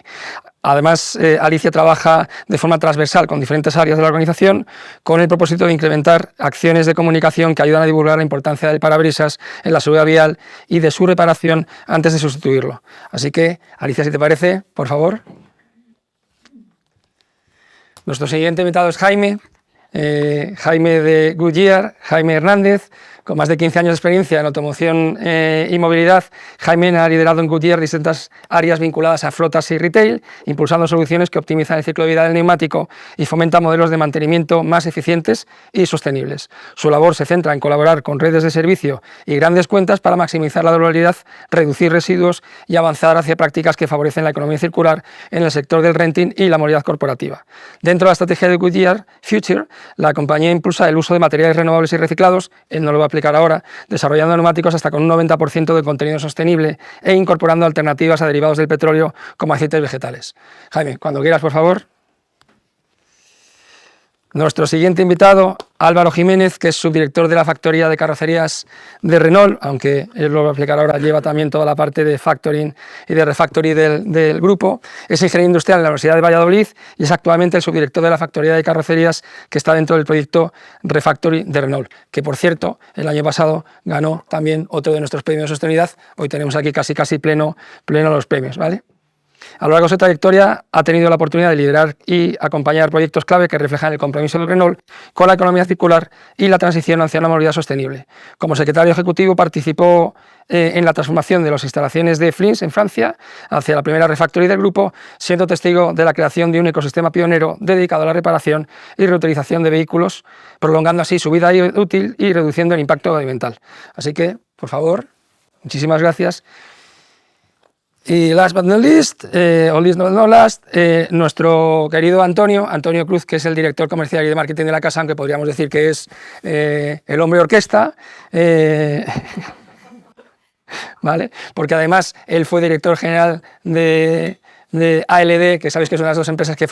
Además, Alicia trabaja de forma transversal con diferentes áreas de la organización con el propósito de incrementar acciones de comunicación que ayudan a divulgar la importancia del parabrisas en la seguridad vial y de su reparación antes de sustituirlo. Así que, Alicia, si te parece, por favor. Nuestro siguiente invitado es Jaime de Goodyear, Jaime Hernández. Con más de 15 años de experiencia en automoción y movilidad, Jaime ha liderado en Goodyear distintas áreas vinculadas a flotas y retail, impulsando soluciones que optimizan el ciclo de vida del neumático y fomentan modelos de mantenimiento más eficientes y sostenibles. Su labor se centra en colaborar con redes de servicio y grandes cuentas para maximizar la durabilidad, reducir residuos y avanzar hacia prácticas que favorecen la economía circular en el sector del renting y la movilidad corporativa. Dentro de la estrategia de Goodyear Future, la compañía impulsa el uso de materiales renovables y reciclados, él no lo va a explicar ahora, desarrollando neumáticos hasta con un 90% de contenido sostenible e incorporando alternativas a derivados del petróleo como aceites vegetales. Jaime, cuando quieras, por favor. Nuestro siguiente invitado, Álvaro Jiménez, que es subdirector de la factoría de carrocerías de Renault, aunque él lo va a explicar ahora, lleva también toda la parte de factoring y de refactory del grupo. Es ingeniero industrial en la Universidad de Valladolid y es actualmente el subdirector de la factoría de carrocerías que está dentro del proyecto Refactory de Renault, que por cierto, el año pasado ganó también otro de nuestros premios de sostenibilidad. Hoy tenemos aquí casi pleno los premios, ¿vale? A lo largo de su trayectoria ha tenido la oportunidad de liderar y acompañar proyectos clave que reflejan el compromiso de Renault con la economía circular y la transición hacia una movilidad sostenible. Como secretario ejecutivo participó en la transformación de las instalaciones de Flins en Francia hacia la primera refactory del grupo, siendo testigo de la creación de un ecosistema pionero dedicado a la reparación y reutilización de vehículos, prolongando así su vida útil y reduciendo el impacto ambiental. Así que, por favor, muchísimas gracias. Y last but not least, nuestro querido Antonio Cruz, que es el director comercial y de marketing de la casa, aunque podríamos decir que es el hombre orquesta, ¿vale? Porque además él fue director general de ALD, que sabéis que es una de las dos empresas que ha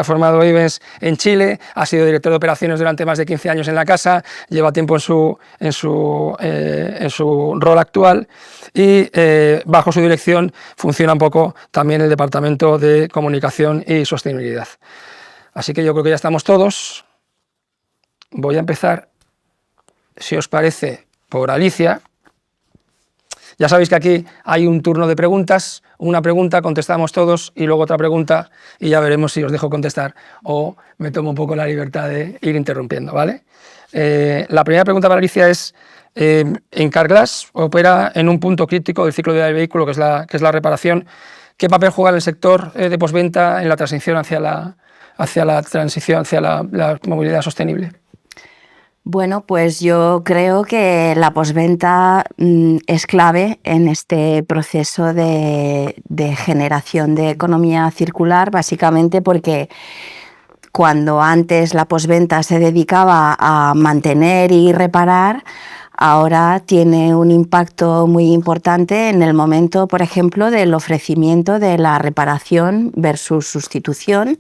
formado Ayvens en Chile, ha sido director de operaciones durante más de 15 años en la casa, lleva tiempo en su rol actual y bajo su dirección funciona un poco también el departamento de comunicación y sostenibilidad. Así que yo creo que ya estamos todos. Voy a empezar, si os parece, por Alicia. Ya sabéis que aquí hay un turno de preguntas, una pregunta, contestamos todos y luego otra pregunta y ya veremos si os dejo contestar o me tomo un poco la libertad de ir interrumpiendo, ¿vale? La primera pregunta para Alicia es, en Carglass opera en un punto crítico del ciclo de vida del vehículo, que es la reparación. ¿Qué papel juega el sector de postventa en la transición hacia la movilidad sostenible? Bueno, pues yo creo que la postventa es clave en este proceso de generación de economía circular, básicamente porque cuando antes la postventa se dedicaba a mantener y reparar, ahora tiene un impacto muy importante en el momento, por ejemplo, del ofrecimiento de la reparación versus sustitución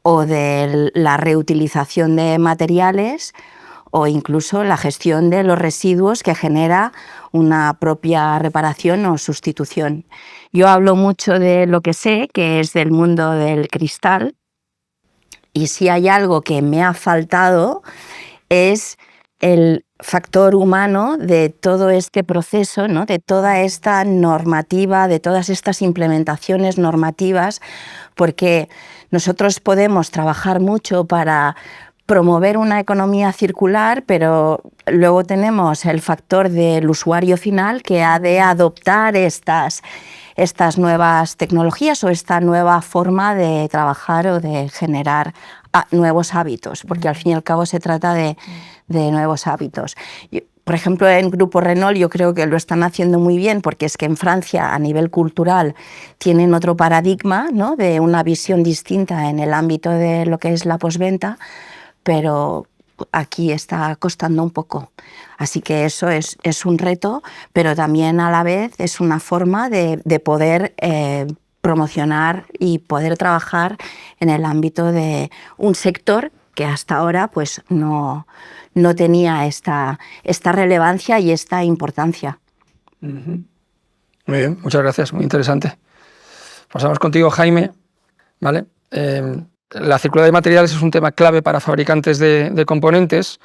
o de la reutilización de materiales, o incluso la gestión de los residuos que genera una propia reparación o sustitución. Yo hablo mucho de lo que sé, que es del mundo del cristal, y si hay algo que me ha faltado es el factor humano de todo este proceso, ¿no? De toda esta normativa, de todas estas implementaciones normativas, porque nosotros podemos trabajar mucho para promover una economía circular, pero luego tenemos el factor del usuario final que ha de adoptar estas nuevas tecnologías o esta nueva forma de trabajar o de generar nuevos hábitos, porque al fin y al cabo se trata de nuevos hábitos. Por ejemplo, en Grupo Renault yo creo que lo están haciendo muy bien, porque es que en Francia, a nivel cultural, tienen otro paradigma, ¿no? De una visión distinta en el ámbito de lo que es la postventa, pero aquí está costando un poco. Así que eso es un reto, pero también a la vez es una forma de poder promocionar y poder trabajar en el ámbito de un sector que hasta ahora pues, no tenía esta relevancia y esta importancia. Muy bien, muchas gracias, muy interesante. Pasamos contigo, Jaime, ¿vale? La circularidad de materiales es un tema clave para fabricantes de componentes.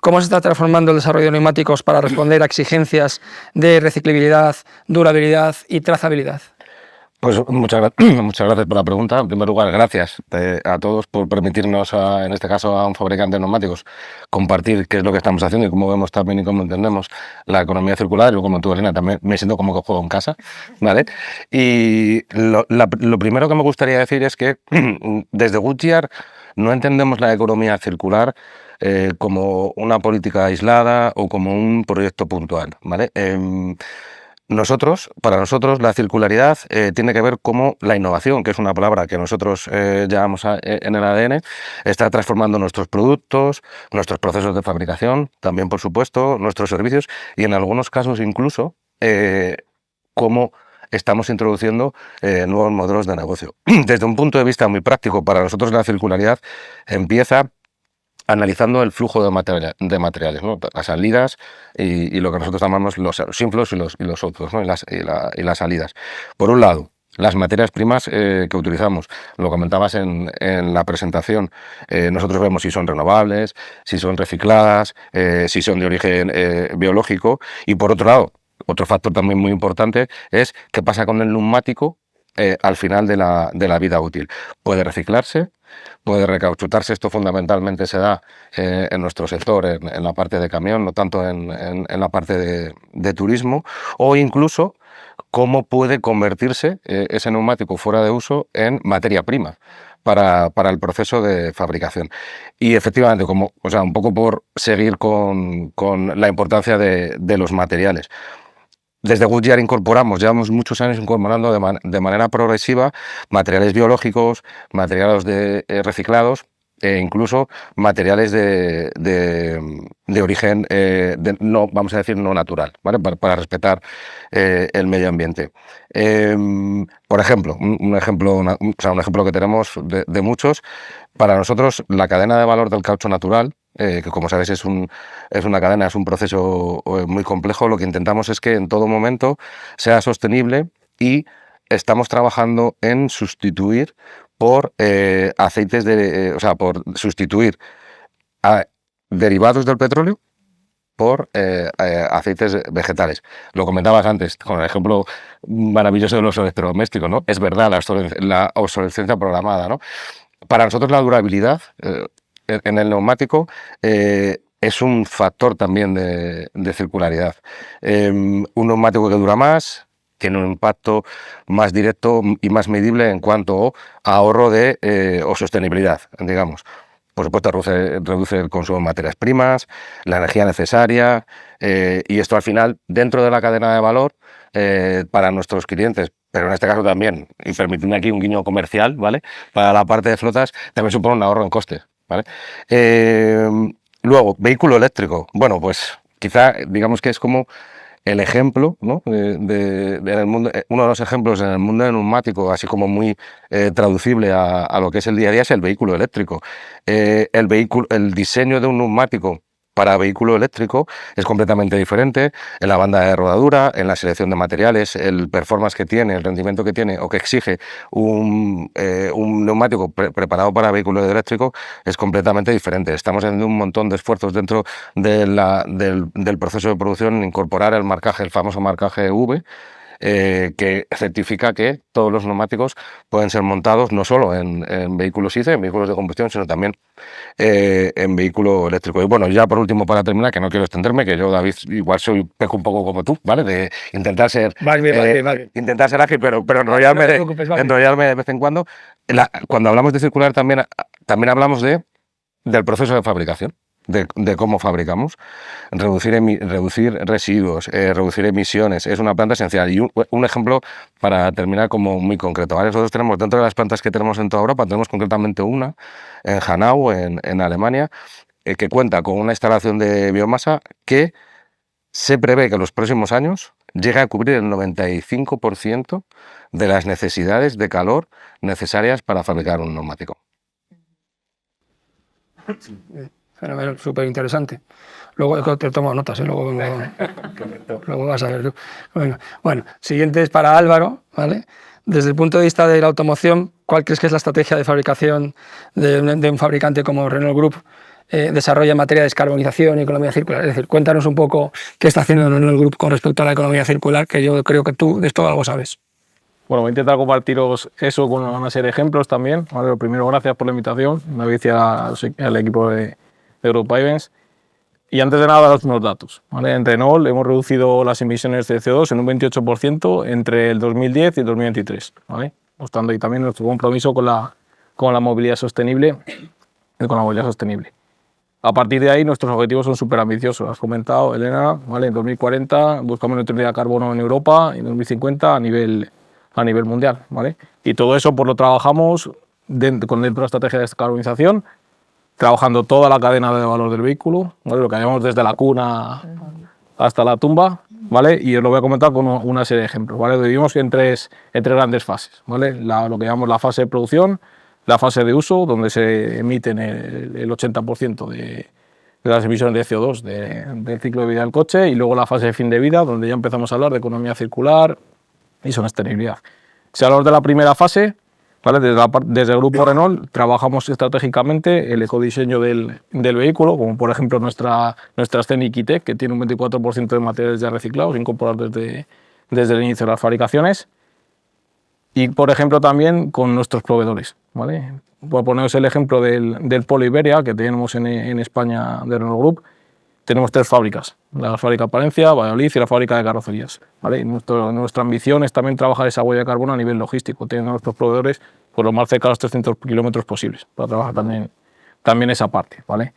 ¿Cómo se está transformando el desarrollo de neumáticos para responder a exigencias de reciclabilidad, durabilidad y trazabilidad? Pues muchas gracias por la pregunta. En primer lugar, gracias a todos por permitirnos, en este caso a un fabricante de neumáticos, compartir qué es lo que estamos haciendo y cómo vemos también y cómo entendemos la economía circular. Yo, como tú, Elena, también me siento como que juego en casa, ¿vale? Y lo primero que me gustaría decir es que desde Goodyear no entendemos la economía circular como una política aislada o como un proyecto puntual, ¿vale? Para nosotros, la circularidad tiene que ver cómo la innovación, que es una palabra que nosotros llamamos en el ADN, está transformando nuestros productos, nuestros procesos de fabricación, también, por supuesto, nuestros servicios y, en algunos casos, incluso, cómo estamos introduciendo nuevos modelos de negocio. Desde un punto de vista muy práctico, para nosotros la circularidad empieza analizando el flujo de materiales, ¿no? Las salidas y lo que nosotros llamamos los inflows y los outflows, ¿no? y las salidas. Por un lado, las materias primas que utilizamos, lo comentabas en la presentación, nosotros vemos si son renovables, si son recicladas, si son de origen biológico, y por otro lado, otro factor también muy importante es qué pasa con el neumático al final de la vida útil. Puede reciclarse, puede recauchutarse. Esto fundamentalmente se da en nuestro sector, en la parte de camión, no tanto en la parte de turismo, o incluso cómo puede convertirse ese neumático fuera de uso en materia prima para el proceso de fabricación. Y efectivamente, un poco por seguir con la importancia de los materiales. Desde Goodyear llevamos muchos años incorporando de manera progresiva materiales biológicos, materiales reciclados e incluso materiales de origen, no, vamos a decir, no natural, ¿vale? Para respetar el medio ambiente. Por ejemplo, un ejemplo que tenemos de muchos, para nosotros la cadena de valor del caucho natural, que como sabéis es una cadena, es un proceso muy complejo. Lo que intentamos es que en todo momento sea sostenible y estamos trabajando en sustituir por aceites o sea, por sustituir a derivados del petróleo por aceites vegetales. Lo comentabas antes con el ejemplo maravilloso de los electrodomésticos, ¿no? Es verdad, la obsolescencia programada, ¿no? Para nosotros la durabilidad en el neumático es un factor también de circularidad. Un neumático que dura más tiene un impacto más directo y más medible en cuanto a ahorro o sostenibilidad, digamos. Por supuesto, reduce el consumo de materias primas, la energía necesaria, y esto al final, dentro de la cadena de valor, para nuestros clientes, pero en este caso también, y permitidme aquí un guiño comercial, ¿vale? Para la parte de flotas, también supone un ahorro en costes, ¿vale? Luego, vehículo eléctrico. Bueno, pues quizá digamos que es como el ejemplo, ¿no? En el mundo, uno de los ejemplos en el mundo del neumático, así como muy traducible a lo que es el día a día, es el vehículo eléctrico. El diseño de un neumático para vehículo eléctrico es completamente diferente en la banda de rodadura, en la selección de materiales, el performance que tiene, el rendimiento que tiene o que exige un neumático preparado para vehículo eléctrico es completamente diferente. Estamos haciendo un montón de esfuerzos dentro del proceso de producción en incorporar el famoso marcaje V, que certifica que todos los neumáticos pueden ser montados no solo en vehículos ICE, en vehículos de combustión, sino también en vehículo eléctrico. Y bueno, ya por último, para terminar, que no quiero extenderme, que yo, David, igual peco un poco como tú, ¿vale? De intentar ser, intentar ser ágil, pero enrollarme, enrollarme de vez en cuando. Cuando hablamos de circular también hablamos del proceso de fabricación. De cómo fabricamos, reducir residuos, reducir emisiones, es una planta esencial. Y un ejemplo para terminar como muy concreto, ¿vale? Nosotros tenemos, dentro de las plantas que tenemos en toda Europa, tenemos concretamente una en Hanau, en Alemania, que cuenta con una instalación de biomasa que se prevé que en los próximos años llegue a cubrir el 95% de las necesidades de calor necesarias para fabricar un neumático. Súper interesante. Luego te tomo notas, luego vas a ver tú. Bueno, siguiente es para Álvaro, ¿vale? Desde el punto de vista de la automoción, ¿cuál crees que es la estrategia de fabricación de un fabricante como Renault Group desarrolla en materia de descarbonización y economía circular? Es decir, cuéntanos un poco qué está haciendo Renault Group con respecto a la economía circular, que yo creo que tú de esto algo sabes. Bueno, voy a intentar compartiros eso con una serie de ejemplos también. ¿Vale? Lo primero, gracias por la invitación, David, y al equipo de Europa Events. Y antes de nada, daros unos datos. ¿Vale? En Renault hemos reducido las emisiones de CO2 en un 28% entre el 2010 y el 2023, ¿vale? Mostrando ahí también nuestro compromiso con la movilidad sostenible. A partir de ahí, nuestros objetivos son súper ambiciosos. Has comentado, Elena, ¿vale? En 2040 buscamos neutralidad de carbono en Europa y en 2050 a nivel mundial, ¿vale? Y todo eso pues lo trabajamos dentro de la estrategia de descarbonización, trabajando toda la cadena de valor del vehículo, ¿vale? Lo que llamamos desde la cuna hasta la tumba, ¿vale? Y os lo voy a comentar con una serie de ejemplos, ¿vale? Lo dividimos en tres grandes fases, ¿vale? Lo que llamamos la fase de producción, la fase de uso, donde se emiten el 80% de las emisiones de CO2 del ciclo de vida del coche, y luego la fase de fin de vida, donde ya empezamos a hablar de economía circular y sostenibilidad. Si hablamos de la primera fase, ¿vale? Desde el grupo Renault trabajamos estratégicamente el ecodiseño del vehículo, como por ejemplo nuestra Scenic E-Tech, que tiene un 24% de materiales ya reciclados, incorporados desde el inicio de las fabricaciones. Y por ejemplo también con nuestros proveedores, ¿vale? Por poneros el ejemplo del Polo Iberia, que tenemos en España de Renault Group, tenemos 3 fábricas, la fábrica Palencia, Valladolid y la fábrica de carrocerías, ¿vale? Nuestra ambición es también trabajar esa huella de carbono a nivel logístico, teniendo a nuestros proveedores por lo más cerca de los 300 kilómetros posibles, para trabajar también esa parte, ¿vale?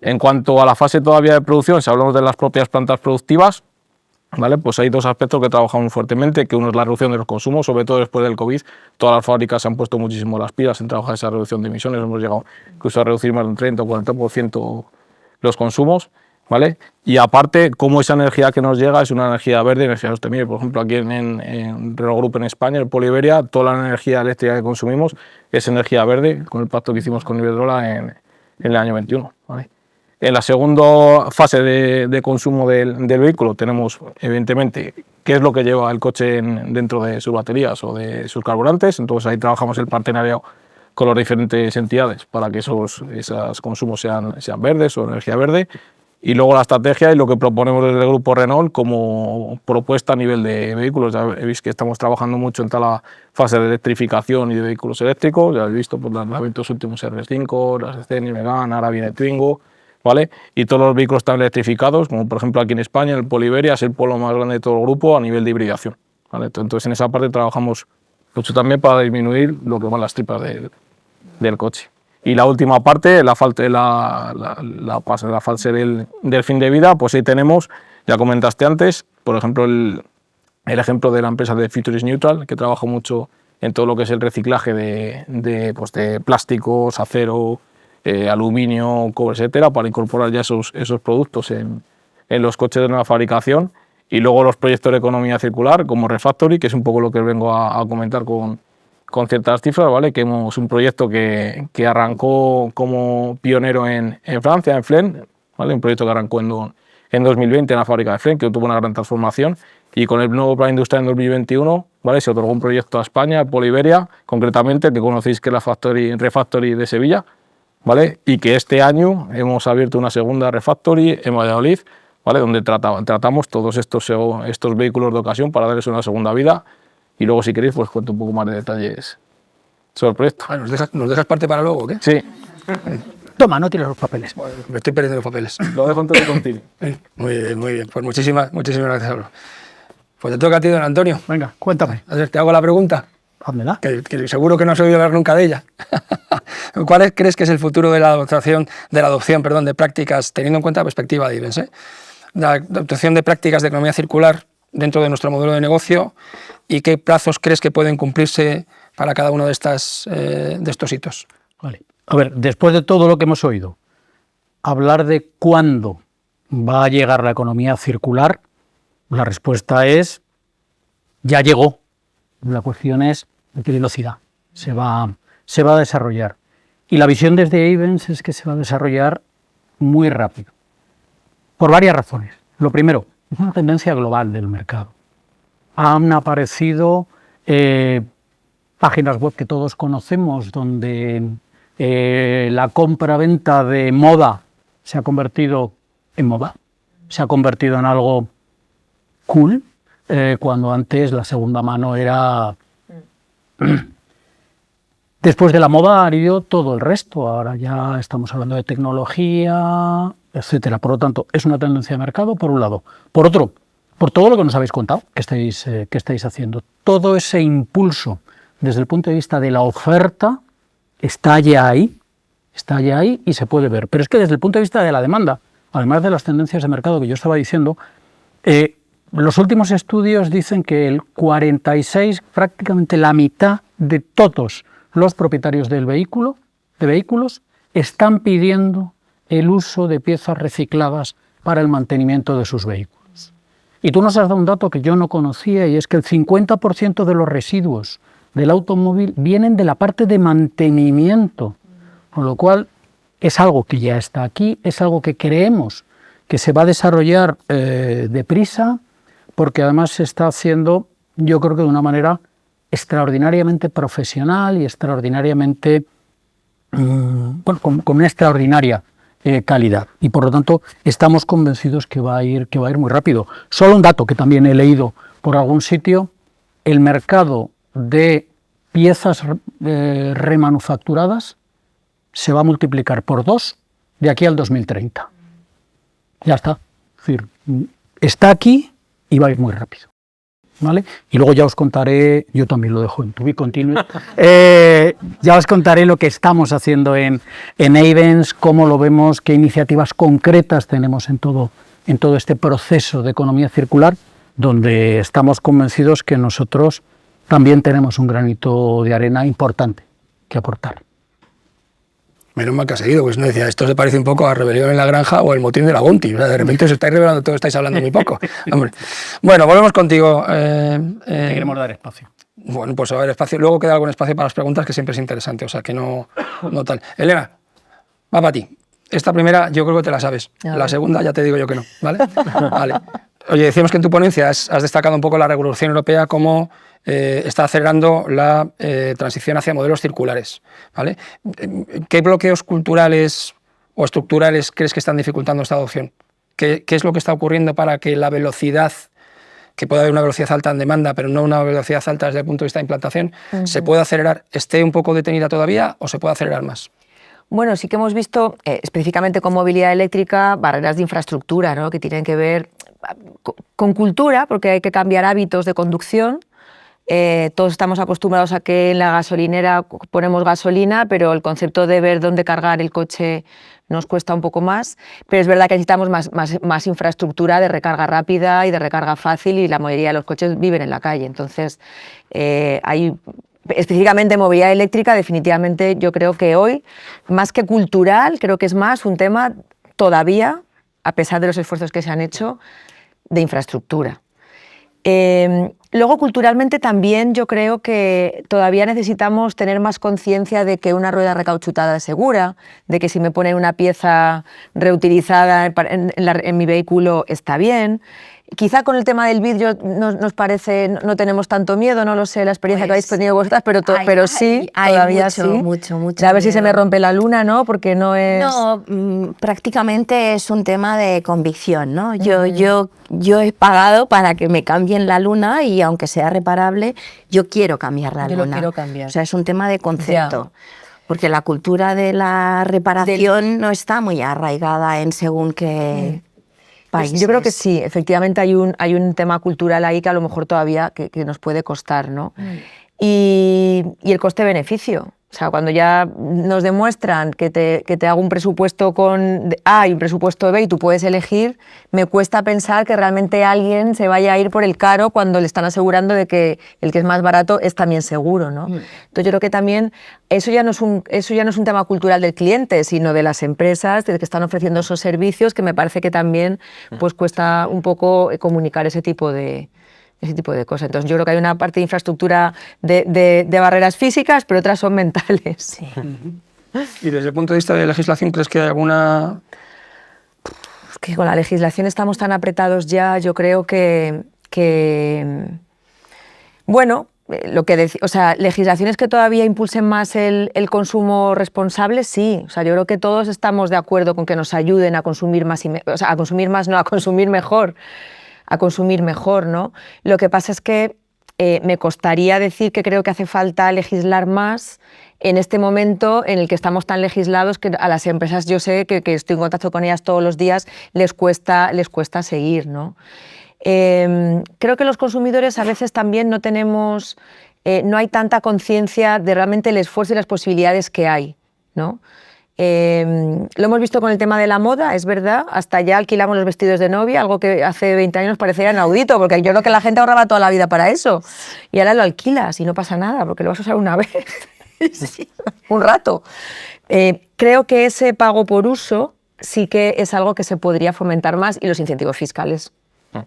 En cuanto a la fase todavía de producción, si hablamos de las propias plantas productivas, ¿vale? Pues hay 2 aspectos que trabajamos fuertemente, que uno es la reducción de los consumos, sobre todo después del COVID. Todas las fábricas se han puesto muchísimo las pilas en trabajar esa reducción de emisiones, hemos llegado incluso a reducir más de un 30 o 40% los consumos, ¿vale? Y aparte, cómo esa energía que nos llega es una energía verde, energía sostenible. Por ejemplo, aquí en Renault Group en España, el Polo Iberia, toda la energía eléctrica que consumimos es energía verde, con el pacto que hicimos con Iberdrola en el año 21, ¿vale? En la segunda fase de consumo del vehículo tenemos, evidentemente, qué es lo que lleva el coche dentro de sus baterías o de sus carburantes. Entonces ahí trabajamos el partenariado con las diferentes entidades para que esos consumos sean verdes o energía verde. Y luego la estrategia y lo que proponemos desde el grupo Renault como propuesta a nivel de vehículos. Ya veis que estamos trabajando mucho en toda la fase de electrificación y de vehículos eléctricos. Ya habéis visto por los lanzamientos últimos R5, las Scenic, Megane, ahora viene Twingo, ¿vale? Y todos los vehículos están electrificados, como por ejemplo aquí en España el Polo Iberia es el polo más grande de todo el grupo a nivel de hibridación, ¿vale? Entonces en esa parte trabajamos mucho también para disminuir lo que van las tripas del coche. Y la última parte, la fase del fin de vida, pues ahí tenemos, ya comentaste antes, por ejemplo, el ejemplo de la empresa de Futurist Neutral, que trabaja mucho en todo lo que es el reciclaje de plásticos, acero, aluminio, cobre, etcétera, para incorporar ya esos productos en los coches de nueva fabricación. Y luego los proyectos de economía circular, como Refactory, que es un poco lo que vengo a comentar con ciertas cifras, ¿vale? Que hemos un proyecto que arrancó como pionero en Francia, en Flen, ¿vale? Un proyecto que arrancó en 2020 en la fábrica de Flen, que tuvo una gran transformación, y con el nuevo plan industrial en 2021, ¿vale? Se otorgó un proyecto a España, Polo Iberia, concretamente, que conocéis que es la Refactory de Sevilla, ¿vale? Y que este año hemos abierto una segunda Refactory en Valladolid, ¿vale? Donde tratamos todos estos vehículos de ocasión para darles una segunda vida. Y luego, si queréis, pues cuento un poco más de detalles sobre el proyecto. Ah, ¿nos dejas parte para luego o qué? Sí. Toma, no tires los papeles. Bueno, me estoy perdiendo los papeles. Lo dejo entonces contigo. Muy bien, muy bien. Pues muchísimas gracias, Álvaro. Pues te toca a ti, don Antonio. Venga, cuéntame. A ver, te hago la pregunta, Házmela. que seguro que no has oído hablar nunca de ella. Crees que es el futuro de la adopción de prácticas, teniendo en cuenta la perspectiva de Ivens, la adopción de prácticas de economía circular dentro de nuestro modelo de negocio, y qué plazos crees que pueden cumplirse para cada uno de estos hitos? Vale. A ver, después de todo lo que hemos oído, hablar de cuándo va a llegar la economía circular, la respuesta es ya llegó. La cuestión es de qué velocidad se va a desarrollar. Y la visión desde Ivens es que se va a desarrollar muy rápido, por varias razones. Lo primero, es una tendencia global del mercado. Han aparecido páginas web que todos conocemos donde la compra-venta de moda se ha convertido en moda, se ha convertido en algo cool, cuando antes la segunda mano era... Después de la moda ha ido todo el resto, ahora ya estamos hablando de tecnología, etcétera. Por lo tanto, es una tendencia de mercado, por un lado. Por otro, por todo lo que nos habéis contado, que estáis haciendo. Todo ese impulso desde el punto de vista de la oferta está ya ahí y se puede ver. Pero es que desde el punto de vista de la demanda, además de las tendencias de mercado que yo estaba diciendo, los últimos estudios dicen que el 46, prácticamente la mitad de todos los propietarios de vehículos, están pidiendo el uso de piezas recicladas para el mantenimiento de sus vehículos. Y tú nos has dado un dato que yo no conocía, y es que el 50% de los residuos del automóvil vienen de la parte de mantenimiento, con lo cual es algo que ya está aquí, es algo que creemos que se va a desarrollar deprisa, porque además se está haciendo, yo creo que de una manera extraordinariamente profesional y extraordinariamente, con una extraordinaria calidad. Y por lo tanto estamos convencidos que va a ir muy rápido. Solo un dato que también he leído por algún sitio: el mercado de piezas remanufacturadas se va a multiplicar por 2 de aquí al 2030. Ya está. Es decir, está aquí y va a ir muy rápido. ¿Vale? Y luego ya os contaré, yo también lo dejo en To Be Continued, ya os contaré lo que estamos haciendo en Ivens, cómo lo vemos, qué iniciativas concretas tenemos en todo este proceso de economía circular, donde estamos convencidos que nosotros también tenemos un granito de arena importante que aportar. Menos mal que ha seguido, pues no decía, esto se parece un poco a Rebelión en la Granja o El motín de la Bounty. O sea, de repente os estáis revelando todo, estáis hablando muy poco. Hombre. Bueno, volvemos contigo. Queremos dar espacio. Bueno, pues a ver, espacio. Luego queda algún espacio para las preguntas, que siempre es interesante, o sea, que no tal. Elena, va para ti. Esta primera yo creo que te la sabes. La segunda ya te digo yo que no, ¿vale? Vale. Oye, decíamos que en tu ponencia has destacado un poco la regulación europea como está acelerando la transición hacia modelos circulares, ¿vale? ¿Qué bloqueos culturales o estructurales crees que están dificultando esta adopción? ¿Qué es lo que está ocurriendo para que la velocidad, que puede haber una velocidad alta en demanda, pero no una velocidad alta desde el punto de vista de implantación, se pueda acelerar, esté un poco detenida todavía o se puede acelerar más? Bueno, sí que hemos visto, específicamente con movilidad eléctrica, barreras de infraestructura, ¿no?, que tienen que ver con cultura, porque hay que cambiar hábitos de conducción. Todos estamos acostumbrados a que en la gasolinera ponemos gasolina, pero el concepto de ver dónde cargar el coche nos cuesta un poco más, pero es verdad que necesitamos más infraestructura de recarga rápida y de recarga fácil, y la mayoría de los coches viven en la calle. Entonces, hay específicamente movilidad eléctrica, definitivamente yo creo que hoy, más que cultural, creo que es más un tema todavía, a pesar de los esfuerzos que se han hecho, de infraestructura. Luego, culturalmente también yo creo que todavía necesitamos tener más conciencia de que una rueda recauchutada es segura, de que si me ponen una pieza reutilizada en mi vehículo está bien. Quizá con el tema del vidrio nos parece, no tenemos tanto miedo, no lo sé, la experiencia que habéis tenido vosotras, pero sí, todavía mucho, sí. mucho A ver si se me miedo. rompe la luna, ¿no? Porque no es... No, prácticamente es un tema de convicción, ¿no? Yo he pagado para que me cambien la luna y aunque sea reparable, yo quiero cambiar la Yo lo luna. quiero cambiar. O sea, es un tema de concepto. Porque la cultura de la reparación no está muy arraigada en según qué países. Yo creo que sí, efectivamente hay un tema cultural ahí que a lo mejor todavía que nos puede costar, ¿no? Y el coste-beneficio. O sea, cuando ya nos demuestran que te hago un presupuesto con A y un presupuesto B y tú puedes elegir, me cuesta pensar que realmente alguien se vaya a ir por el caro cuando le están asegurando de que el que es más barato es también seguro, ¿no? Entonces yo creo que también eso ya no es un tema cultural del cliente, sino de las empresas de que están ofreciendo esos servicios, que me parece que también pues cuesta un poco comunicar ese tipo de cosas. Entonces yo creo que hay una parte de infraestructura de barreras físicas, pero otras son mentales. Sí. Y desde el punto de vista de legislación, ¿crees que hay alguna...? Es que con la legislación estamos tan apretados ya, yo creo que bueno, o sea, legislaciones que todavía impulsen más el consumo responsable, sí. O sea, yo creo que todos estamos de acuerdo con que nos ayuden a consumir más, o sea, a consumir más, no, a consumir mejor. A consumir mejor, ¿no? Lo que pasa es que me costaría decir que creo que hace falta legislar más en este momento en el que estamos tan legislados que a las empresas, yo sé que estoy en contacto con ellas todos los días, les cuesta seguir, ¿no? Creo que los consumidores a veces también no tenemos, no hay tanta conciencia de realmente el esfuerzo y las posibilidades que hay, ¿no? Lo hemos visto con el tema de la moda, es verdad, hasta ya alquilamos los vestidos de novia, algo que hace 20 años parecía inaudito, porque yo creo que la gente ahorraba toda la vida para eso, y ahora lo alquilas y no pasa nada, porque lo vas a usar una vez, un rato. Creo que ese pago por uso sí que es algo que se podría fomentar más, y los incentivos fiscales.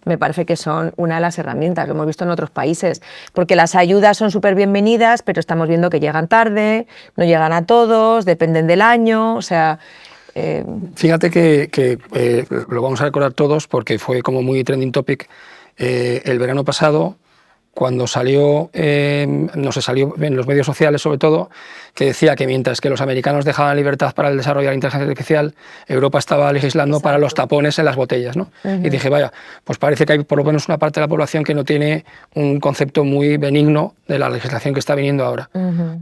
Me parece que son una de las herramientas, lo hemos visto en otros países, porque las ayudas son súper bienvenidas, pero estamos viendo que llegan tarde, no llegan a todos, dependen del año, o sea... Fíjate que lo vamos a recordar todos porque fue como muy trending topic el verano pasado, cuando salió, no se salió en los medios sociales sobre todo, que decía que mientras que los americanos dejaban libertad para el desarrollo de la inteligencia artificial, Europa estaba legislando para los tapones en las botellas, ¿no? Y dije, vaya, pues parece que hay por lo menos una parte de la población que no tiene un concepto muy benigno de la legislación que está viniendo ahora.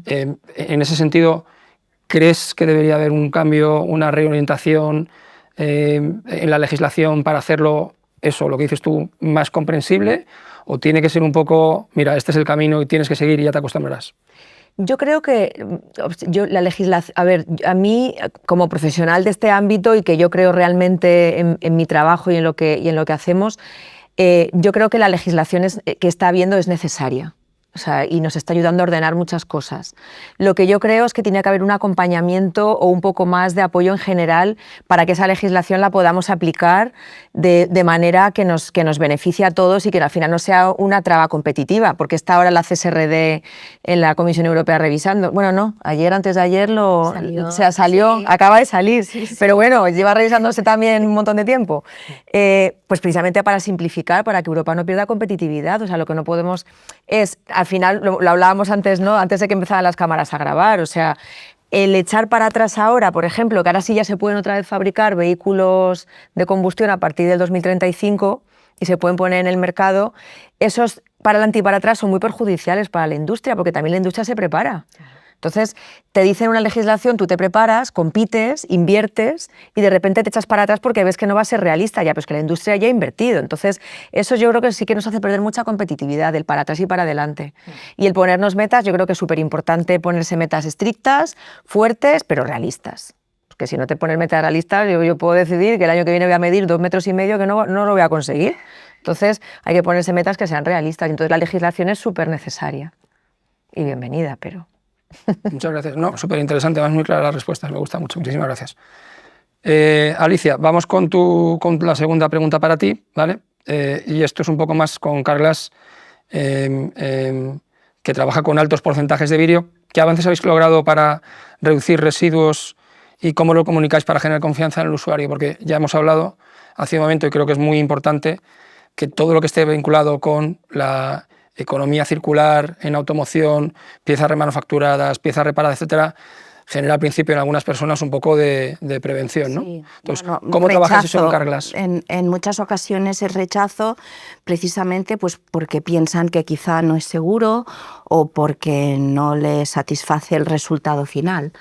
En ese sentido, ¿crees que debería haber un cambio, una reorientación en la legislación para hacerlo, eso, lo que dices tú, más comprensible? ¿O tiene que ser un poco, mira, este es el camino y tienes que seguir y ya te acostumbrarás? Yo creo que la legislación, a ver, a mí como profesional de este ámbito y que yo creo realmente en mi trabajo y en lo que hacemos, yo creo que la legislación que está habiendo es necesaria. O sea, y nos está ayudando a ordenar muchas cosas. Lo que yo creo es que tiene que haber un acompañamiento o un poco más de apoyo en general para que esa legislación la podamos aplicar de manera que nos beneficie a todos y que al final no sea una traba competitiva, porque está ahora la CSRD en la Comisión Europea revisando. Bueno, no, ayer, antes de ayer, salió, sí. Acaba de salir, sí. Pero bueno, lleva revisándose también un montón de tiempo. Pues precisamente para simplificar, para que Europa no pierda competitividad. O sea, lo que no podemos es, al final, lo hablábamos antes, ¿no? Antes de que empezaran las cámaras a grabar, o sea, el echar para atrás ahora, por ejemplo, que ahora sí ya se pueden otra vez fabricar vehículos de combustión a partir del 2035 y se pueden poner en el mercado, esos para adelante y para atrás son muy perjudiciales para la industria, porque también la industria se prepara. Entonces, te dicen una legislación, tú te preparas, compites, inviertes y de repente te echas para atrás porque ves que no va a ser realista ya, pues que la industria ya ha invertido. Entonces, eso yo creo que sí que nos hace perder mucha competitividad, el para atrás y para adelante. Y el ponernos metas, yo creo que es súper importante ponerse metas estrictas, fuertes, pero realistas. Porque si no te pones metas realistas, yo puedo decidir que el año que viene voy a medir 2,5 metros que no lo voy a conseguir. Entonces, hay que ponerse metas que sean realistas. Y entonces la legislación es súper necesaria y bienvenida, pero... Muchas gracias. No, súper interesante, además muy claras las respuestas, me gusta mucho, muchísimas gracias. Alicia, vamos con la segunda pregunta para ti, ¿vale? Y esto es un poco más con Carglass, que trabaja con altos porcentajes de vidrio. ¿Qué avances habéis logrado para reducir residuos y cómo lo comunicáis para generar confianza en el usuario? Porque ya hemos hablado hace un momento y creo que es muy importante que todo lo que esté vinculado con la economía circular en automoción, piezas remanufacturadas, piezas reparadas, etcétera, genera al principio en algunas personas un poco de prevención, ¿no? Sí. Entonces, bueno, ¿cómo trabajas eso en Carglass? En muchas ocasiones es rechazo precisamente pues porque piensan que quizá no es seguro o porque no les satisface el resultado final.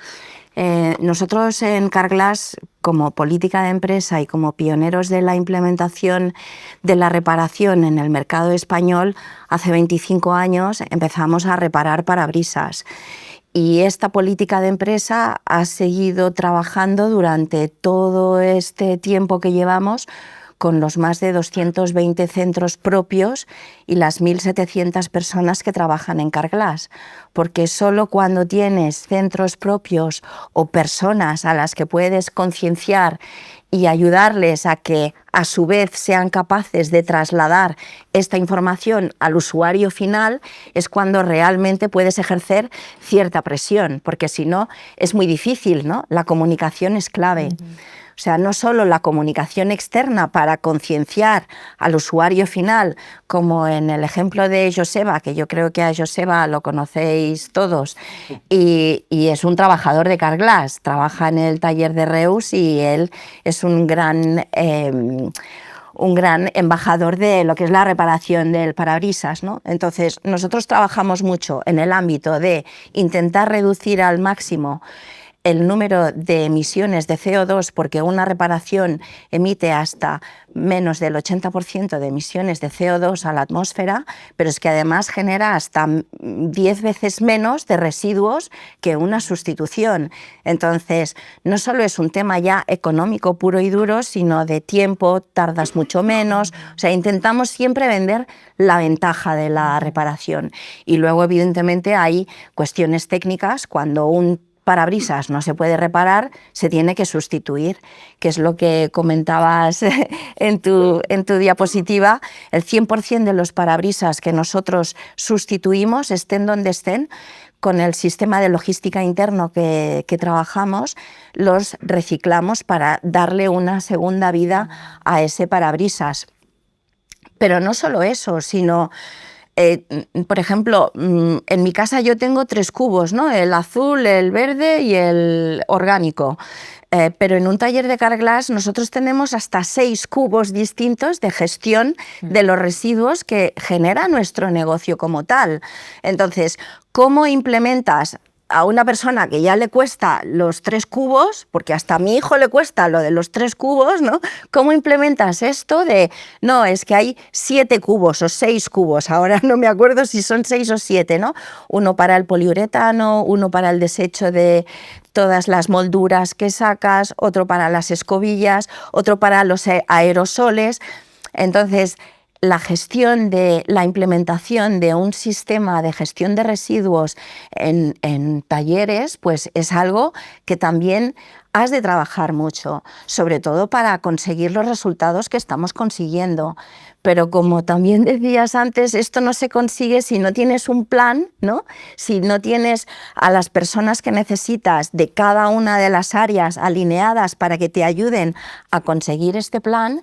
Nosotros en Carglass, como política de empresa y como pioneros de la implementación de la reparación en el mercado español, hace 25 años empezamos a reparar parabrisas. Y esta política de empresa ha seguido trabajando durante todo este tiempo que llevamos con los más de 220 centros propios y las 1.700 personas que trabajan en Carglass, porque solo cuando tienes centros propios o personas a las que puedes concienciar y ayudarles a que a su vez sean capaces de trasladar esta información al usuario final, es cuando realmente puedes ejercer cierta presión, porque si no es muy difícil, ¿no? La comunicación es clave. O sea, no solo la comunicación externa para concienciar al usuario final, como en el ejemplo de Joseba, que yo creo que a Joseba lo conocéis todos, y es un trabajador de Carglass, trabaja en el taller de Reus y él es un gran embajador de lo que es la reparación del parabrisas, ¿no? Entonces, nosotros trabajamos mucho en el ámbito de intentar reducir al máximo el número de emisiones de CO2, porque una reparación emite hasta menos del 80% de emisiones de CO2 a la atmósfera, pero es que además genera hasta 10 veces menos de residuos que una sustitución. Entonces, no solo es un tema ya económico puro y duro, sino de tiempo, tardas mucho menos. O sea, intentamos siempre vender la ventaja de la reparación. Y luego, evidentemente, hay cuestiones técnicas. Cuando un parabrisas no se puede reparar, se tiene que sustituir, que es lo que comentabas en tu diapositiva. El 100% de los parabrisas que nosotros sustituimos, estén donde estén, con el sistema de logística interno que trabajamos, los reciclamos para darle una segunda vida a ese parabrisas. Pero no solo eso, sino... por ejemplo, en mi casa yo tengo 3 cubos, ¿no? El azul, el verde y el orgánico. Pero en un taller de Carglass nosotros tenemos hasta 6 cubos distintos de gestión de los residuos que genera nuestro negocio como tal. Entonces, ¿cómo implementas a una persona que ya le cuesta los 3 cubos, porque hasta a mi hijo le cuesta lo de los 3 cubos, ¿no? ¿Cómo implementas esto de, no, es que hay 7 cubos o 6 cubos, ahora no me acuerdo si son 6 o 7, ¿no? Uno para el poliuretano, uno para el desecho de todas las molduras que sacas, otro para las escobillas, otro para los aerosoles. Entonces, la gestión de la implementación de un sistema de gestión de residuos en talleres, pues es algo que también has de trabajar mucho, sobre todo para conseguir los resultados que estamos consiguiendo. Pero como también decías antes, esto no se consigue si no tienes un plan, ¿no? Si no tienes a las personas que necesitas de cada una de las áreas alineadas para que te ayuden a conseguir este plan,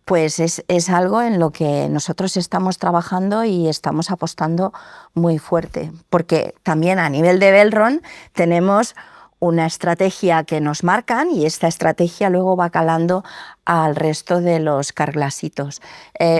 pues es algo en lo que nosotros estamos trabajando y estamos apostando muy fuerte. Porque también a nivel de Belron tenemos una estrategia que nos marcan y esta estrategia luego va calando al resto de los Carglassitos.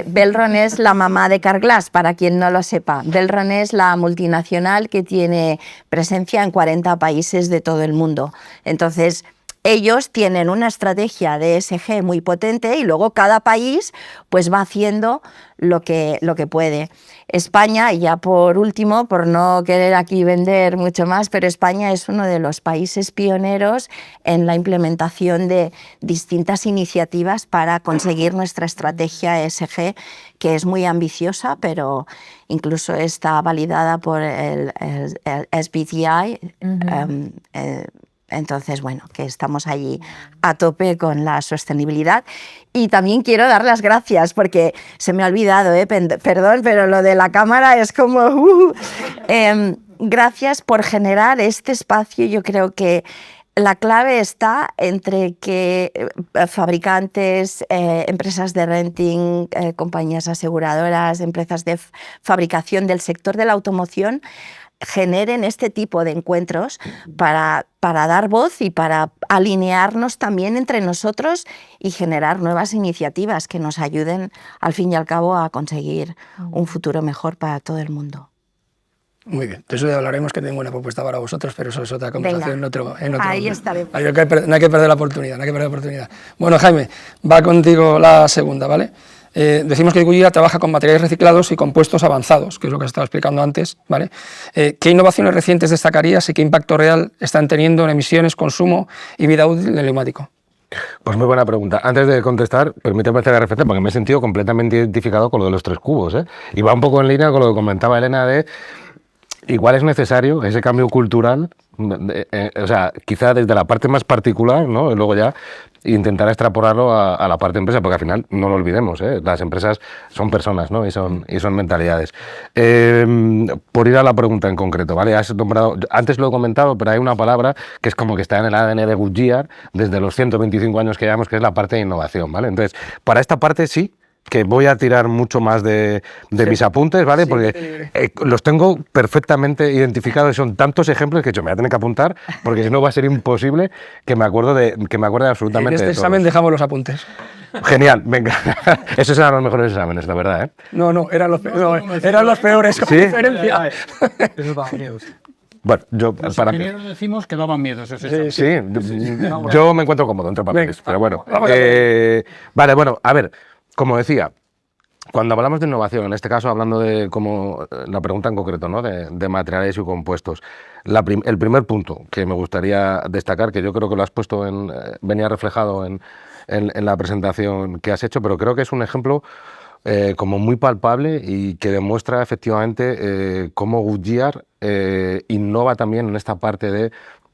Belron es la mamá de Carglass, para quien no lo sepa. Belron es la multinacional que tiene presencia en 40 países de todo el mundo. Entonces, ellos tienen una estrategia de ESG muy potente y luego cada país pues va haciendo lo que puede. España, y ya por último, por no querer aquí vender mucho más, pero España es uno de los países pioneros en la implementación de distintas iniciativas para conseguir nuestra estrategia ESG, que es muy ambiciosa, pero incluso está validada por el SBTi. Entonces, bueno, que estamos allí a tope con la sostenibilidad. Y también quiero dar las gracias, porque se me ha olvidado, perdón, pero lo de la cámara es como... gracias por generar este espacio. Yo creo que la clave está entre que fabricantes, empresas de renting, compañías aseguradoras, empresas de fabricación del sector de la automoción generen este tipo de encuentros para dar voz y para alinearnos también entre nosotros y generar nuevas iniciativas que nos ayuden, al fin y al cabo, a conseguir un futuro mejor para todo el mundo. Muy bien, de eso ya hablaremos, que tengo una propuesta para vosotros, pero eso es otra conversación en otro Ahí estaremos. No hay que perder la oportunidad, no hay que perder la oportunidad. Bueno, Jaime, va contigo la segunda, ¿vale? Decimos que Goodyear trabaja con materiales reciclados y compuestos avanzados, que es lo que estaba explicando antes, ¿vale? ¿Qué innovaciones recientes destacarías y qué impacto real están teniendo en emisiones, consumo y vida útil del neumático? Pues muy buena pregunta. Antes de contestar, permíteme hacer la referencia, porque me he sentido completamente identificado con lo de los 3 cubos, ¿eh? Y va un poco en línea con lo que comentaba Elena de... Igual es necesario ese cambio cultural, o sea, quizá desde la parte más particular, ¿no? Y luego ya intentar extrapolarlo a la parte empresa, porque al final, no lo olvidemos, las empresas son personas, ¿no? y son mentalidades. Por ir a la pregunta en concreto, ¿vale? Has nombrado, antes lo he comentado, pero hay una palabra que es como que está en el ADN de Goodyear desde los 125 años que llevamos, que es la parte de innovación, ¿vale? Entonces, para esta parte sí, que voy a tirar mucho más de mis apuntes, ¿vale? Sí, porque los tengo perfectamente identificados y son tantos ejemplos que yo me voy a tener que apuntar, porque si no va a ser imposible que me acuerde absolutamente de este examen dejamos los apuntes. Genial, venga. Esos eran los mejores exámenes, la verdad, ¿eh? No, eran los peores, con diferencia. Eso da miedo. Bueno, yo los para ingenieros decimos que daban miedo. Sí, yo me encuentro cómodo entre papeles, pero bueno. Vale, bueno, a ver. Como decía, cuando hablamos de innovación, en este caso hablando de como la pregunta en concreto, ¿no? de materiales y compuestos, el primer punto que me gustaría destacar, que yo creo que lo has puesto venía reflejado en la presentación que has hecho, pero creo que es un ejemplo como muy palpable y que demuestra efectivamente cómo Goodyear innova también en esta parte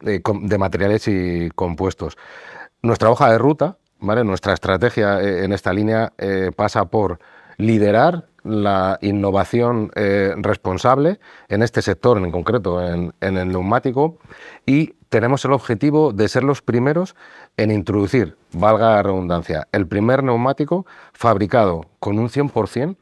de materiales y compuestos. Nuestra hoja de ruta, ¿vale? Nuestra estrategia en esta línea pasa por liderar la innovación responsable en este sector, en concreto en el neumático, y tenemos el objetivo de ser los primeros en introducir, valga la redundancia, el primer neumático fabricado con un 100%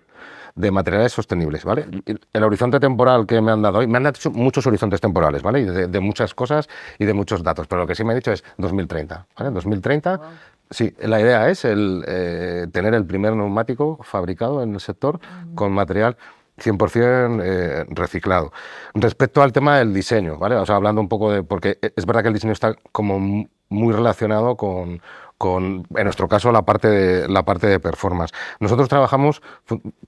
de materiales sostenibles, ¿vale? El horizonte temporal que me han dado hoy, me han dado muchos horizontes temporales, ¿vale? Y de muchas cosas y de muchos datos, pero lo que sí me he dicho es 2030, ¿vale? 2030... Wow. Sí, la idea es tener el primer neumático fabricado en el sector con material 100% reciclado. Respecto al tema del diseño, ¿vale? O sea, hablando un poco de... Porque es verdad que el diseño está como muy relacionado con en nuestro caso, la parte de performance. Nosotros trabajamos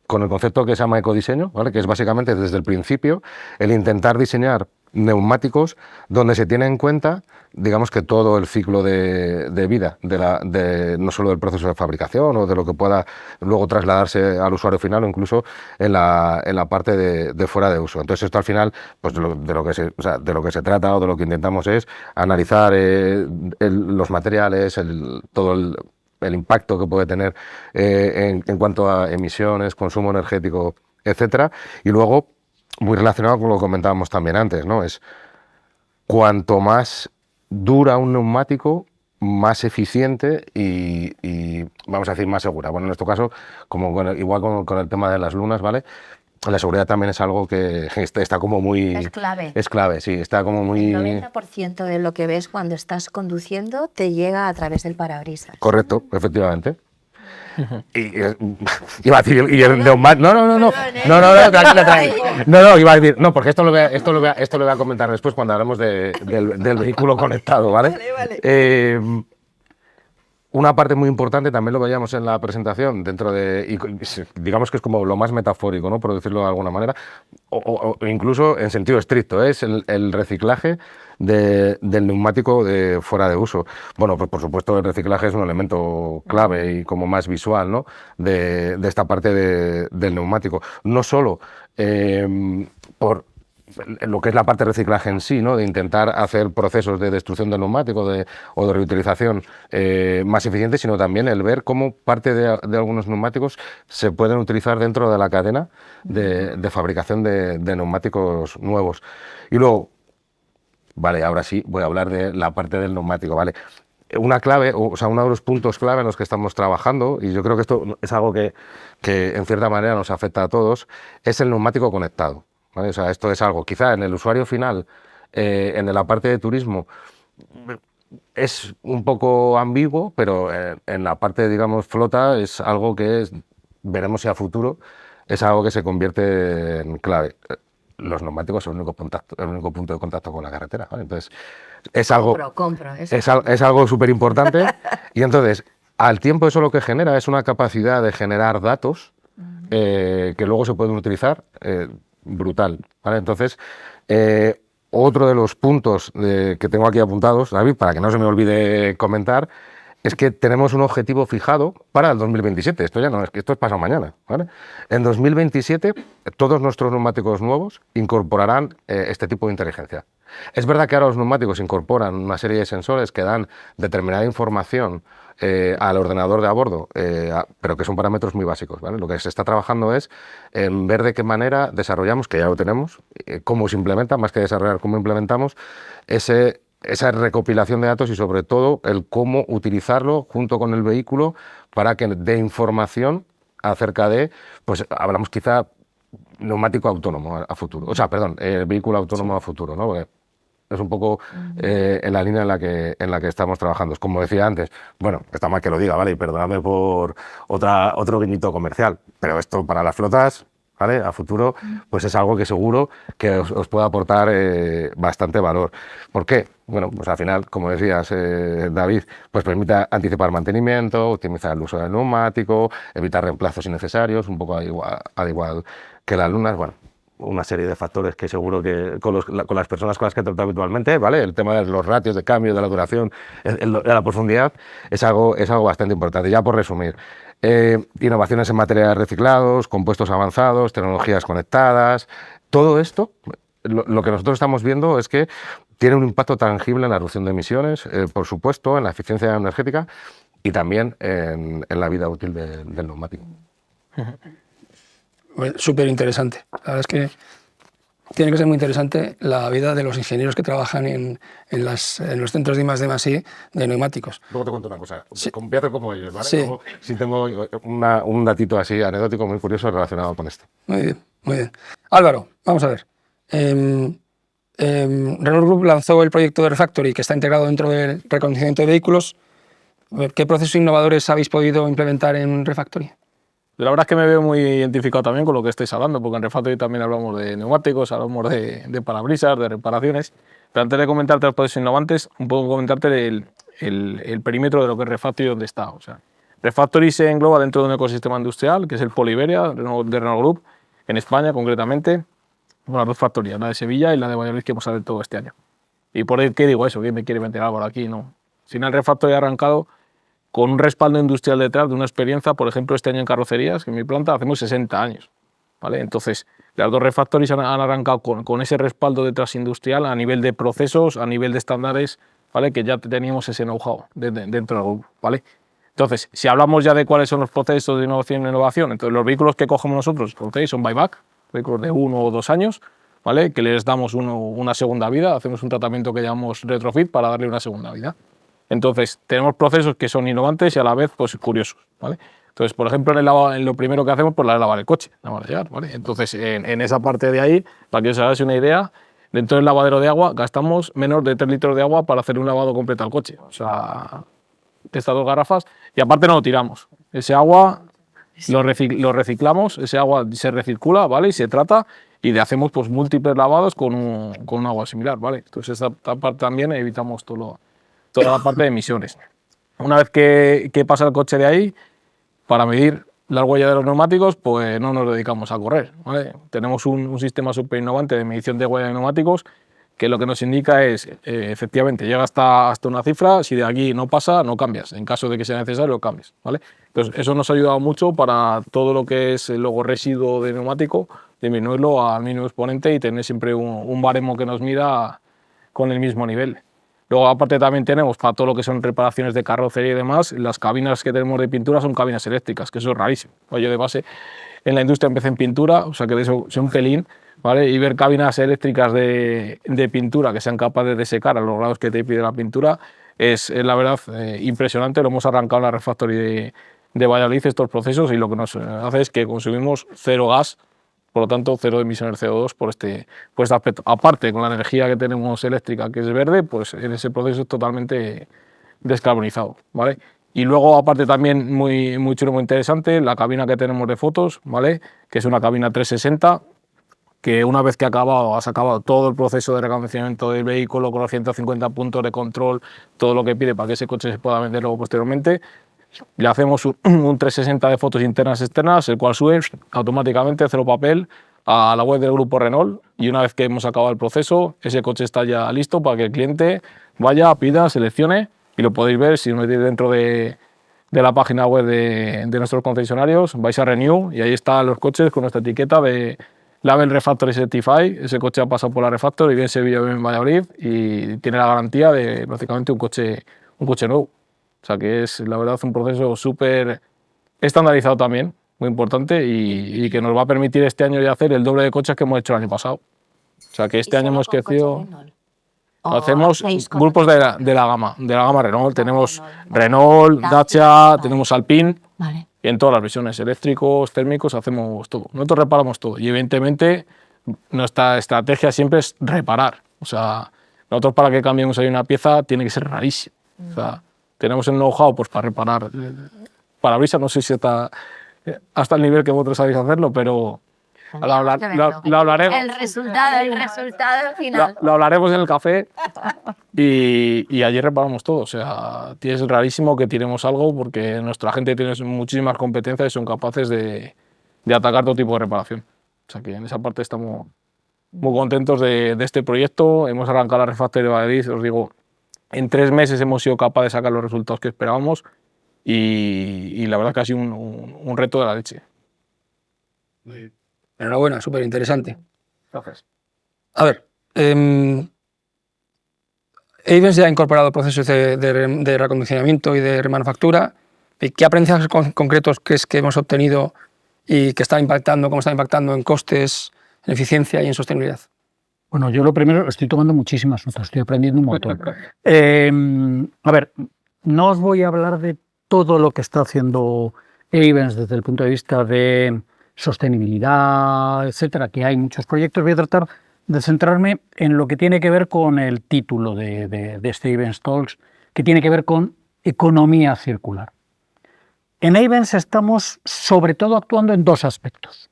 con el concepto que se llama ecodiseño, ¿vale? Que es básicamente desde el principio el intentar diseñar neumáticos donde se tiene en cuenta, digamos, que todo el ciclo de vida, no solo del proceso de fabricación o de lo que pueda luego trasladarse al usuario final o incluso en la parte de fuera de uso. Entonces esto al final, pues de lo que se trata o de lo que intentamos es analizar los materiales, todo el impacto que puede tener en cuanto a emisiones, consumo energético, etcétera, y luego muy relacionado con lo que comentábamos también antes, ¿no? Es cuanto más dura un neumático, más eficiente y vamos a decir más segura. Bueno, en nuestro caso, igual con el tema de las lunas, ¿vale? La seguridad también es algo que está como muy... Es clave. Es clave, sí, está como muy... El 90% de lo que ves cuando estás conduciendo te llega a través del parabrisas. Correcto, efectivamente. Iba a decir, y el neumático. No, iba a decir, no, porque esto lo voy a comentar después cuando hablemos del vehículo conectado, ¿vale? Vale. Una parte muy importante, también lo veíamos en la presentación, digamos que es como lo más metafórico, ¿no? Por decirlo de alguna manera, o incluso en sentido estricto, es el reciclaje del neumático de fuera de uso. Bueno, pues por supuesto el reciclaje es un elemento clave y como más visual, ¿no? de esta parte del neumático. No solo por lo que es la parte de reciclaje en sí, ¿no? De intentar hacer procesos de destrucción del neumático o de reutilización más eficientes, sino también el ver cómo parte de algunos neumáticos se pueden utilizar dentro de la cadena de fabricación de neumáticos nuevos. Y luego, vale, ahora sí voy a hablar de la parte del neumático, ¿vale? Una clave, o sea, uno de los puntos clave en los que estamos trabajando, y yo creo que esto es algo que en cierta manera nos afecta a todos, es el neumático conectado. ¿Vale? O sea, esto es algo, quizá en el usuario final, en la parte de turismo, es un poco ambiguo, pero en la parte, digamos, flota es algo que veremos si a futuro es algo que se convierte en clave. Los neumáticos son el único punto de contacto con la carretera, ¿vale? Entonces, es algo es algo súper importante y entonces, al tiempo eso lo que genera es una capacidad de generar datos que luego se pueden utilizar brutal, ¿vale? Entonces, otro de los puntos que tengo aquí apuntados, David, para que no se me olvide comentar, es que tenemos un objetivo fijado para el 2027. Esto ya no es que esto es pasado mañana, ¿vale? En 2027 todos nuestros neumáticos nuevos incorporarán este tipo de inteligencia. Es verdad que ahora los neumáticos incorporan una serie de sensores que dan determinada información al ordenador de a bordo, pero que son parámetros muy básicos, ¿vale? Lo que se está trabajando es en ver de qué manera desarrollamos, que ya lo tenemos, cómo se implementa, más que desarrollar, cómo implementamos esa recopilación de datos y sobre todo el cómo utilizarlo junto con el vehículo para que dé información acerca de, pues hablamos quizá neumático autónomo a futuro, o sea, perdón, vehículo autónomo a futuro, ¿no? Porque es un poco en la línea en la que estamos trabajando. Como decía antes, bueno, está mal que lo diga, ¿vale? Y perdóname por otro guiñito comercial, pero esto para las flotas, ¿vale? A futuro, pues es algo que seguro que os puede aportar bastante valor. ¿Por qué? Bueno, pues al final, como decías, David, pues permite anticipar mantenimiento, optimizar el uso del neumático, evitar reemplazos innecesarios, un poco al igual que las lunas, bueno, una serie de factores que seguro que con las personas con las que trato habitualmente, ¿vale? El tema de los ratios de cambio, de la duración, de la profundidad, es algo bastante importante. Ya por resumir, innovaciones en materiales reciclados, compuestos avanzados, tecnologías conectadas, todo esto, lo que nosotros estamos viendo es que tiene un impacto tangible en la reducción de emisiones, por supuesto, en la eficiencia energética y también en la vida útil del neumático. Súper interesante. La verdad es que tiene que ser muy interesante la vida de los ingenieros que trabajan en los centros de I+D+I de neumáticos. Luego te cuento una cosa. Sí. Voy a hacer como ellos, ¿vale? Sí. Como si tengo un datito así anecdótico muy curioso relacionado con esto. Muy bien, muy bien. Álvaro, vamos a ver. Renault Group lanzó el proyecto de Refactory, que está integrado dentro del reconocimiento de vehículos. ¿Qué procesos innovadores habéis podido implementar en Refactory? La verdad es que me veo muy identificado también con lo que estáis hablando, porque en Refactory también hablamos de neumáticos, hablamos de parabrisas, de reparaciones. Pero antes de comentarte los procesos innovantes, un poco comentarte el perímetro de lo que es Refactory y dónde está. O sea, Refactory se engloba dentro de un ecosistema industrial, que es el Polo Iberia de Renault Group, en España concretamente. Bueno, las dos factorías, la de Sevilla y la de Valladolid, que hemos abierto este año. ¿Y por qué digo eso? ¿Quién me quiere meter algo aquí? No. Al final, Refactory ha arrancado con un respaldo industrial detrás de una experiencia, por ejemplo, este año en carrocerías, que en mi planta hacemos 60 años. ¿Vale? Entonces, las dos Refactories han arrancado con ese respaldo detrás industrial a nivel de procesos, a nivel de estándares, ¿vale? Que ya teníamos ese know-how dentro del grupo. ¿Vale? Entonces, si hablamos ya de cuáles son los procesos de innovación, entonces los vehículos que cogemos nosotros, son buyback, vehículos de 1 o 2 años, ¿vale? Que les damos una segunda vida, hacemos un tratamiento que llamamos retrofit para darle una segunda vida. Entonces, tenemos procesos que son innovantes y a la vez pues, curiosos, ¿vale? Entonces, por ejemplo, en lo primero que hacemos pues, es lavar el coche, ¿vale? Entonces, en esa parte de ahí, para que os hagáis una idea, dentro del lavadero de agua gastamos menos de 3 litros de agua para hacer un lavado completo al coche. O sea, de estas 2 garrafas, y aparte no lo tiramos. Ese agua lo reciclamos, ese agua se recircula, ¿vale? Y se trata y le hacemos pues, múltiples lavados con un agua similar, ¿vale? Entonces, esta parte también evitamos toda la parte de emisiones. Una vez que pasa el coche de ahí, para medir las huellas de los neumáticos, pues no nos dedicamos a correr, ¿vale? Tenemos un sistema súper innovante de medición de huellas de neumáticos que lo que nos indica es, efectivamente, llega hasta una cifra, si de aquí no pasa, no cambias, en caso de que sea necesario, cambies, ¿vale? Entonces, eso nos ha ayudado mucho para todo lo que es el luego residuo de neumático, disminuirlo al mínimo exponente y tener siempre un baremo que nos mida con el mismo nivel. Luego, aparte, también tenemos para todo lo que son reparaciones de carrocería y demás, las cabinas que tenemos de pintura son cabinas eléctricas, que eso es rarísimo. Yo de base en la industria empecé en pintura, o sea que de eso sé un pelín, ¿vale? Y ver cabinas eléctricas de pintura que sean capaces de secar a los grados que te pide la pintura es la verdad impresionante. Lo hemos arrancado en la Refactory de Valladolid estos procesos y lo que nos hace es que consumimos 0 gas, por lo tanto 0 emisiones de CO2 por este aspecto. Aparte, con la energía que tenemos eléctrica que es verde, pues en ese proceso es totalmente descarbonizado, ¿vale? Y luego, aparte también muy chulo, muy interesante, la cabina que tenemos de fotos, ¿vale? Que es una cabina 360, que una vez que has acabado todo el proceso de recondicionamiento del vehículo con los 150 puntos de control, todo lo que pide para que ese coche se pueda vender luego posteriormente, le hacemos un 360 de fotos internas y externas, el cual sube automáticamente, 0 papel, a la web del grupo Renault, y una vez que hemos acabado el proceso, ese coche está ya listo para que el cliente vaya, pida, seleccione, y lo podéis ver si os metéis dentro de la página web de nuestros concesionarios, vais a Renew y ahí están los coches con nuestra etiqueta de Label Refactory Certified. Ese coche ha pasado por la Refactory, bien en Sevilla, bien en Valladolid, y tiene la garantía de prácticamente un coche nuevo. O sea que es, la verdad, un proceso súper estandarizado también, muy importante, y que nos va a permitir este año ya hacer el doble de coches que hemos hecho el año pasado. O sea que este año hemos crecido. Hacemos grupos de la gama Renault. Tenemos Renault, Dacia, tenemos Alpine, Vale. y en todas las versiones, eléctricos, térmicos, hacemos todo. Nosotros reparamos todo y evidentemente nuestra estrategia siempre es reparar. O sea, nosotros para que cambiemos ahí una pieza tiene que ser rarísimo. O sea, tenemos el know-how pues, para reparar parabrisas, no sé si está hasta el nivel que vosotros sabéis hacerlo, pero lo hablaremos. El resultado final. Lo hablaremos en el café y allí reparamos todo. O sea, es rarísimo que tiremos algo porque nuestra gente tiene muchísimas competencias y son capaces de atacar todo tipo de reparación. O sea que en esa parte estamos muy contentos de este proyecto. Hemos arrancado la Refactory de Valladolid, os digo, en 3 meses hemos sido capaces de sacar los resultados que esperábamos y la verdad que ha sido un reto de la leche. Enhorabuena, súper interesante. Gracias. A ver, Ayvens ya ha incorporado procesos de reacondicionamiento y de remanufactura. ¿Qué aprendizajes concretos crees que hemos obtenido y que cómo está impactando en costes, en eficiencia y en sostenibilidad? Bueno, yo lo primero, estoy tomando muchísimas notas, estoy aprendiendo un montón. A ver, no os voy a hablar de todo lo que está haciendo Ayvens desde el punto de vista de sostenibilidad, etcétera, que hay muchos proyectos. Voy a tratar de centrarme en lo que tiene que ver con el título de este Ayvens Talks, que tiene que ver con economía circular. En Ayvens estamos sobre todo actuando en 2 aspectos.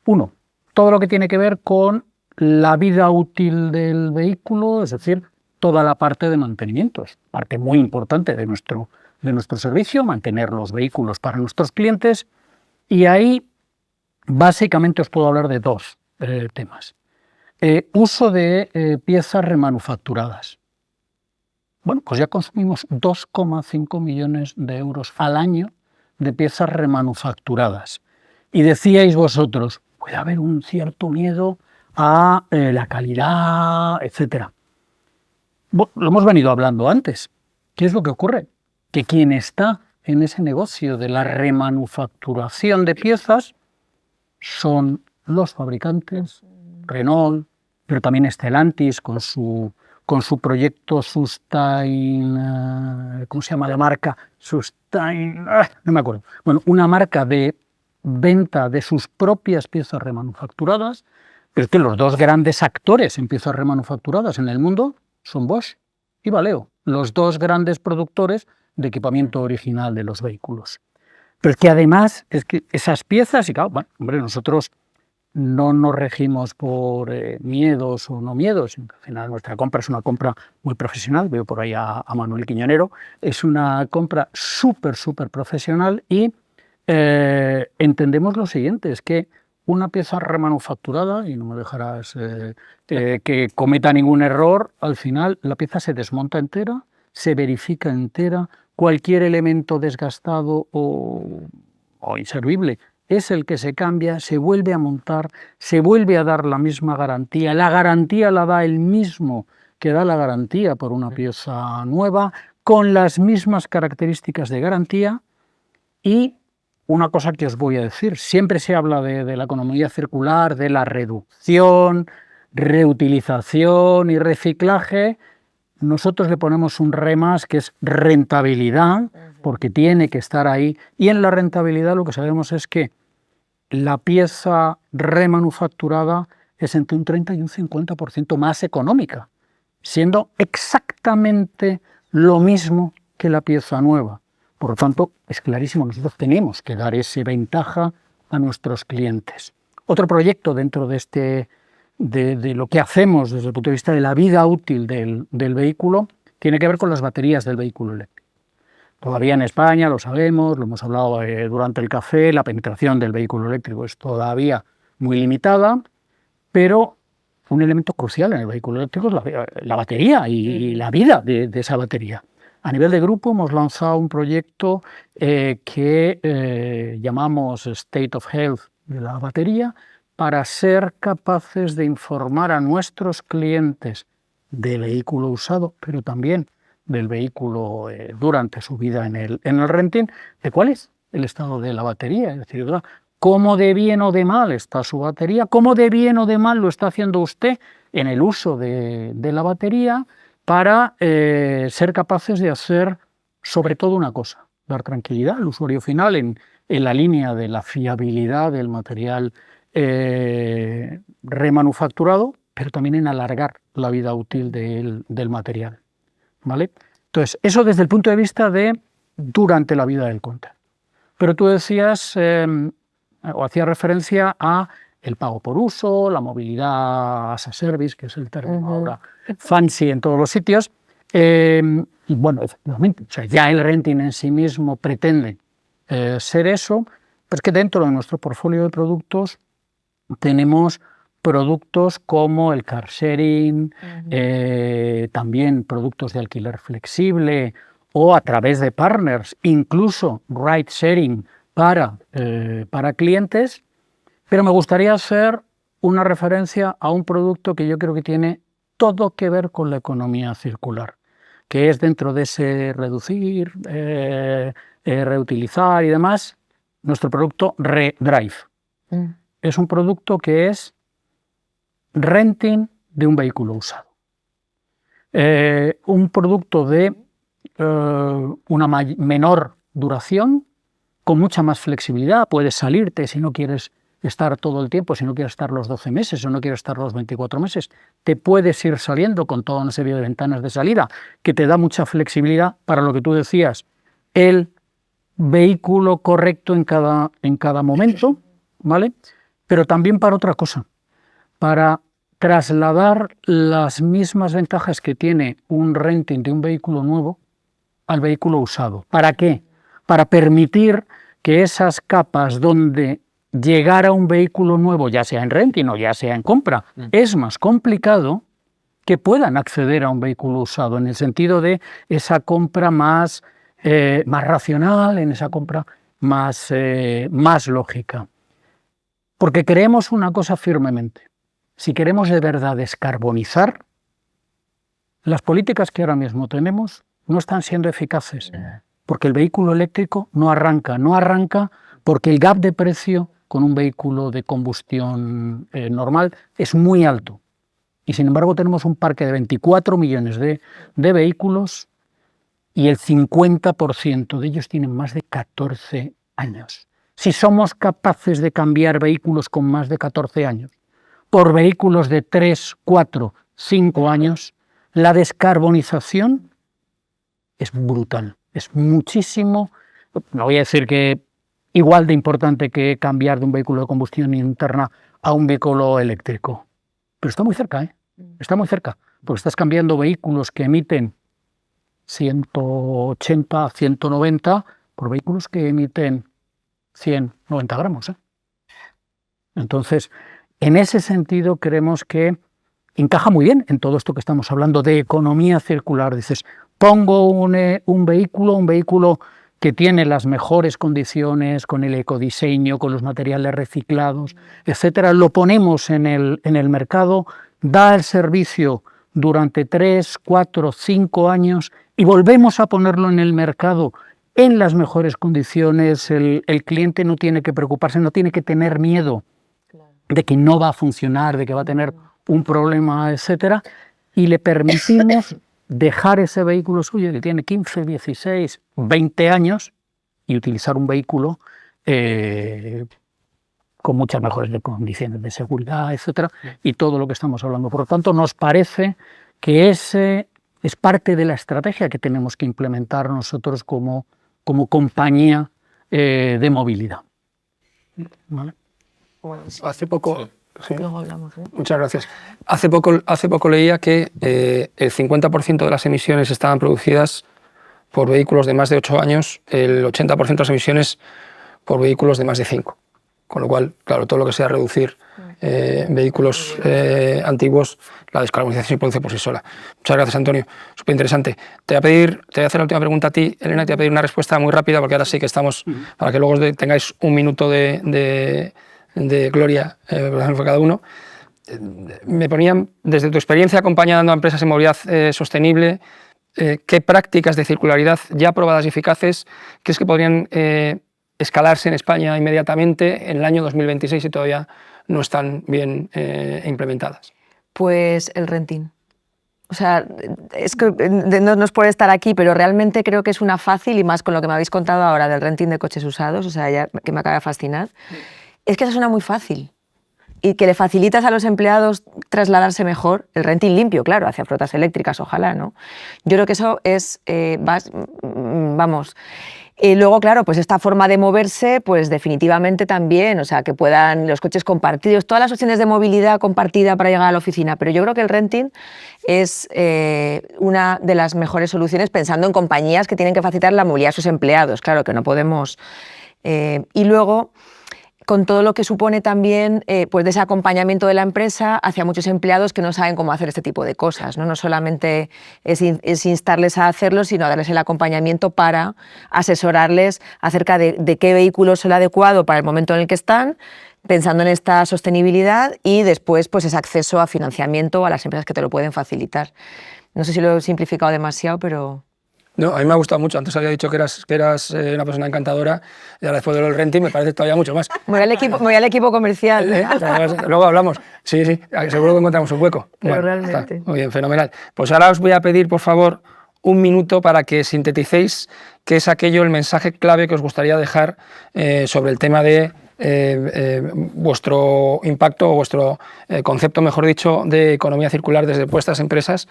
Uno, todo lo que tiene que ver con la vida útil del vehículo, es decir, toda la parte de mantenimiento, es parte muy importante de nuestro servicio, mantener los vehículos para nuestros clientes, y ahí básicamente os puedo hablar de 2 temas. Uso de piezas remanufacturadas. Bueno, pues ya consumimos 2,5 millones de euros al año de piezas remanufacturadas. Y decíais vosotros, puede haber un cierto miedo a la calidad, etc. Bueno, lo hemos venido hablando antes. ¿Qué es lo que ocurre? Que quien está en ese negocio de la remanufacturación de piezas son los fabricantes, Renault, pero también Stellantis con su proyecto Sustain, ¿cómo se llama la marca? Sustain, no me acuerdo. Bueno, una marca de venta de sus propias piezas remanufacturadas, pero es que los dos grandes actores en piezas remanufacturadas en el mundo son Bosch y Valeo, los dos grandes productores de equipamiento original de los vehículos. Pero es que además, es que esas piezas, y claro, bueno, hombre, nosotros no nos regimos por miedos o no miedos, al final nuestra compra es una compra muy profesional, veo por ahí a Manuel Quiñonero, es una compra súper profesional y entendemos lo siguiente, es que una pieza remanufacturada, y no me dejarás que cometa ningún error, al final la pieza se desmonta entera, se verifica entera, cualquier elemento desgastado o inservible es el que se cambia, se vuelve a montar, se vuelve a dar la misma garantía, la garantía la da el mismo que da la garantía por una pieza nueva, con las mismas características de garantía. Y una cosa que os voy a decir, siempre se habla de la economía circular, de la reducción, reutilización y reciclaje. Nosotros le ponemos un re más, que es rentabilidad, porque tiene que estar ahí. Y en la rentabilidad lo que sabemos es que la pieza remanufacturada es entre un 30 y un 50% más económica, siendo exactamente lo mismo que la pieza nueva. Por lo tanto, es clarísimo, nosotros tenemos que dar esa ventaja a nuestros clientes. Otro proyecto dentro de lo que hacemos desde el punto de vista de la vida útil del vehículo tiene que ver con las baterías del vehículo eléctrico. Todavía en España, lo sabemos, lo hemos hablado durante el café, la penetración del vehículo eléctrico es todavía muy limitada, pero un elemento crucial en el vehículo eléctrico es la batería y la vida de esa batería. A nivel de grupo hemos lanzado un proyecto que llamamos State of Health de la batería, para ser capaces de informar a nuestros clientes de vehículo usado, pero también del vehículo durante su vida en el renting, de cuál es el estado de la batería, es decir, cómo de bien o de mal está su batería, cómo de bien o de mal lo está haciendo usted en el uso de la batería, para ser capaces de hacer sobre todo una cosa, dar tranquilidad al usuario final en la línea de la fiabilidad del material remanufacturado, pero también en alargar la vida útil del material, ¿vale? Entonces, eso desde el punto de vista de durante la vida del counter. Pero tú decías, o hacías referencia a el pago por uso, la movilidad as a service, que es el término ahora fancy en todos los sitios. Y bueno, efectivamente, o sea, ya el renting en sí mismo pretende ser eso, pero es que dentro de nuestro portfolio de productos tenemos productos como el car sharing, también productos de alquiler flexible o a través de partners, incluso ride sharing para clientes. Pero me gustaría hacer una referencia a un producto que yo creo que tiene todo que ver con la economía circular, que es dentro de ese reducir, reutilizar y demás, nuestro producto ReDrive. Es un producto que es renting de un vehículo usado. Un producto de una menor duración, con mucha más flexibilidad. Puedes salirte si no quieres estar todo el tiempo, si no quieres estar los 12 meses o no quieres estar los 24 meses, te puedes ir saliendo con toda una serie de ventanas de salida que te da mucha flexibilidad para lo que tú decías, el vehículo correcto en cada momento, ¿vale? Pero también para otra cosa, para trasladar las mismas ventajas que tiene un renting de un vehículo nuevo al vehículo usado. ¿Para qué? Para permitir que esas capas donde llegar a un vehículo nuevo, ya sea en renting o ya sea en compra, es más complicado que puedan acceder a un vehículo usado, en el sentido de esa compra más racional, en esa compra más lógica. Porque creemos una cosa firmemente: si queremos de verdad descarbonizar, las políticas que ahora mismo tenemos no están siendo eficaces, porque el vehículo eléctrico no arranca porque el gap de precio con un vehículo de combustión normal es muy alto. Y sin embargo tenemos un parque de 24 millones de vehículos y el 50% de ellos tienen más de 14 años. Si somos capaces de cambiar vehículos con más de 14 años por vehículos de 3, 4, 5 años, la descarbonización es brutal, es muchísimo, no voy a decir que igual de importante que cambiar de un vehículo de combustión interna a un vehículo eléctrico. Pero está muy cerca, está muy cerca, porque estás cambiando vehículos que emiten 180, 190 por vehículos que emiten 190 gramos. Entonces, en ese sentido creemos que encaja muy bien en todo esto que estamos hablando de economía circular. Dices, pongo un vehículo que tiene las mejores condiciones, con el ecodiseño, con los materiales reciclados, etcétera, lo ponemos en el mercado, da el servicio durante 3, 4, 5 años y volvemos a ponerlo en el mercado en las mejores condiciones. El cliente no tiene que preocuparse, no tiene que tener miedo de que no va a funcionar, de que va a tener un problema, etcétera, y le permitimos dejar ese vehículo suyo que tiene 15, 16, 20 años y utilizar un vehículo con muchas mejores condiciones de seguridad, etcétera, y todo lo que estamos hablando. Por lo tanto, nos parece que ese es parte de la estrategia que tenemos que implementar nosotros como compañía de movilidad. ¿Vale? Hace poco... Sí. Luego hablamos, Muchas gracias. Hace poco leía que el 50% de las emisiones estaban producidas por vehículos de más de 8 años, el 80% de las emisiones por vehículos de más de 5. Con lo cual, claro, todo lo que sea reducir vehículos antiguos, la descarbonización se produce por sí sola. Muchas gracias, Antonio. Súper interesante. Te voy a hacer la última pregunta a ti, Elena, y te voy a pedir una respuesta muy rápida, porque ahora sí que estamos, para que luego tengáis un minuto de gloria por cada uno. Me ponían, desde tu experiencia acompañando a empresas en movilidad sostenible, ¿qué prácticas de circularidad ya probadas y eficaces crees que podrían escalarse en España inmediatamente en el año 2026 si todavía no están bien implementadas? Pues el renting. O sea, es que no es por estar aquí, pero realmente creo que es una fácil, y más con lo que me habéis contado ahora del renting de coches usados, o sea, ya que me acaba de fascinar. Es que eso suena muy fácil y que le facilitas a los empleados trasladarse mejor, el renting limpio, claro, hacia flotas eléctricas, ojalá, ¿no? Yo creo que eso es, vamos... luego, claro, pues esta forma de moverse, pues definitivamente también, o sea, que puedan los coches compartidos, todas las opciones de movilidad compartida para llegar a la oficina, pero yo creo que el renting es una de las mejores soluciones pensando en compañías que tienen que facilitar la movilidad a sus empleados, claro, que no podemos... y luego... con todo lo que supone también pues de ese acompañamiento de la empresa hacia muchos empleados que no saben cómo hacer este tipo de cosas, ¿no? No solamente es instarles a hacerlo, sino darles el acompañamiento para asesorarles acerca de qué vehículo es el adecuado para el momento en el que están, pensando en esta sostenibilidad, y después pues ese acceso a financiamiento a las empresas que te lo pueden facilitar. No sé si lo he simplificado demasiado, pero... No, a mí me ha gustado mucho. Antes había dicho que eras una persona encantadora, y ahora después de lo del renting me parece todavía mucho más. Me voy al equipo comercial. Luego hablamos. Sí, seguro que encontramos un hueco. Pero realmente. Muy bien, fenomenal. Pues ahora os voy a pedir, por favor, un minuto para que sinteticéis qué es aquello, el mensaje clave que os gustaría dejar sobre el tema de vuestro impacto o vuestro concepto, mejor dicho, de economía circular desde vuestras empresas.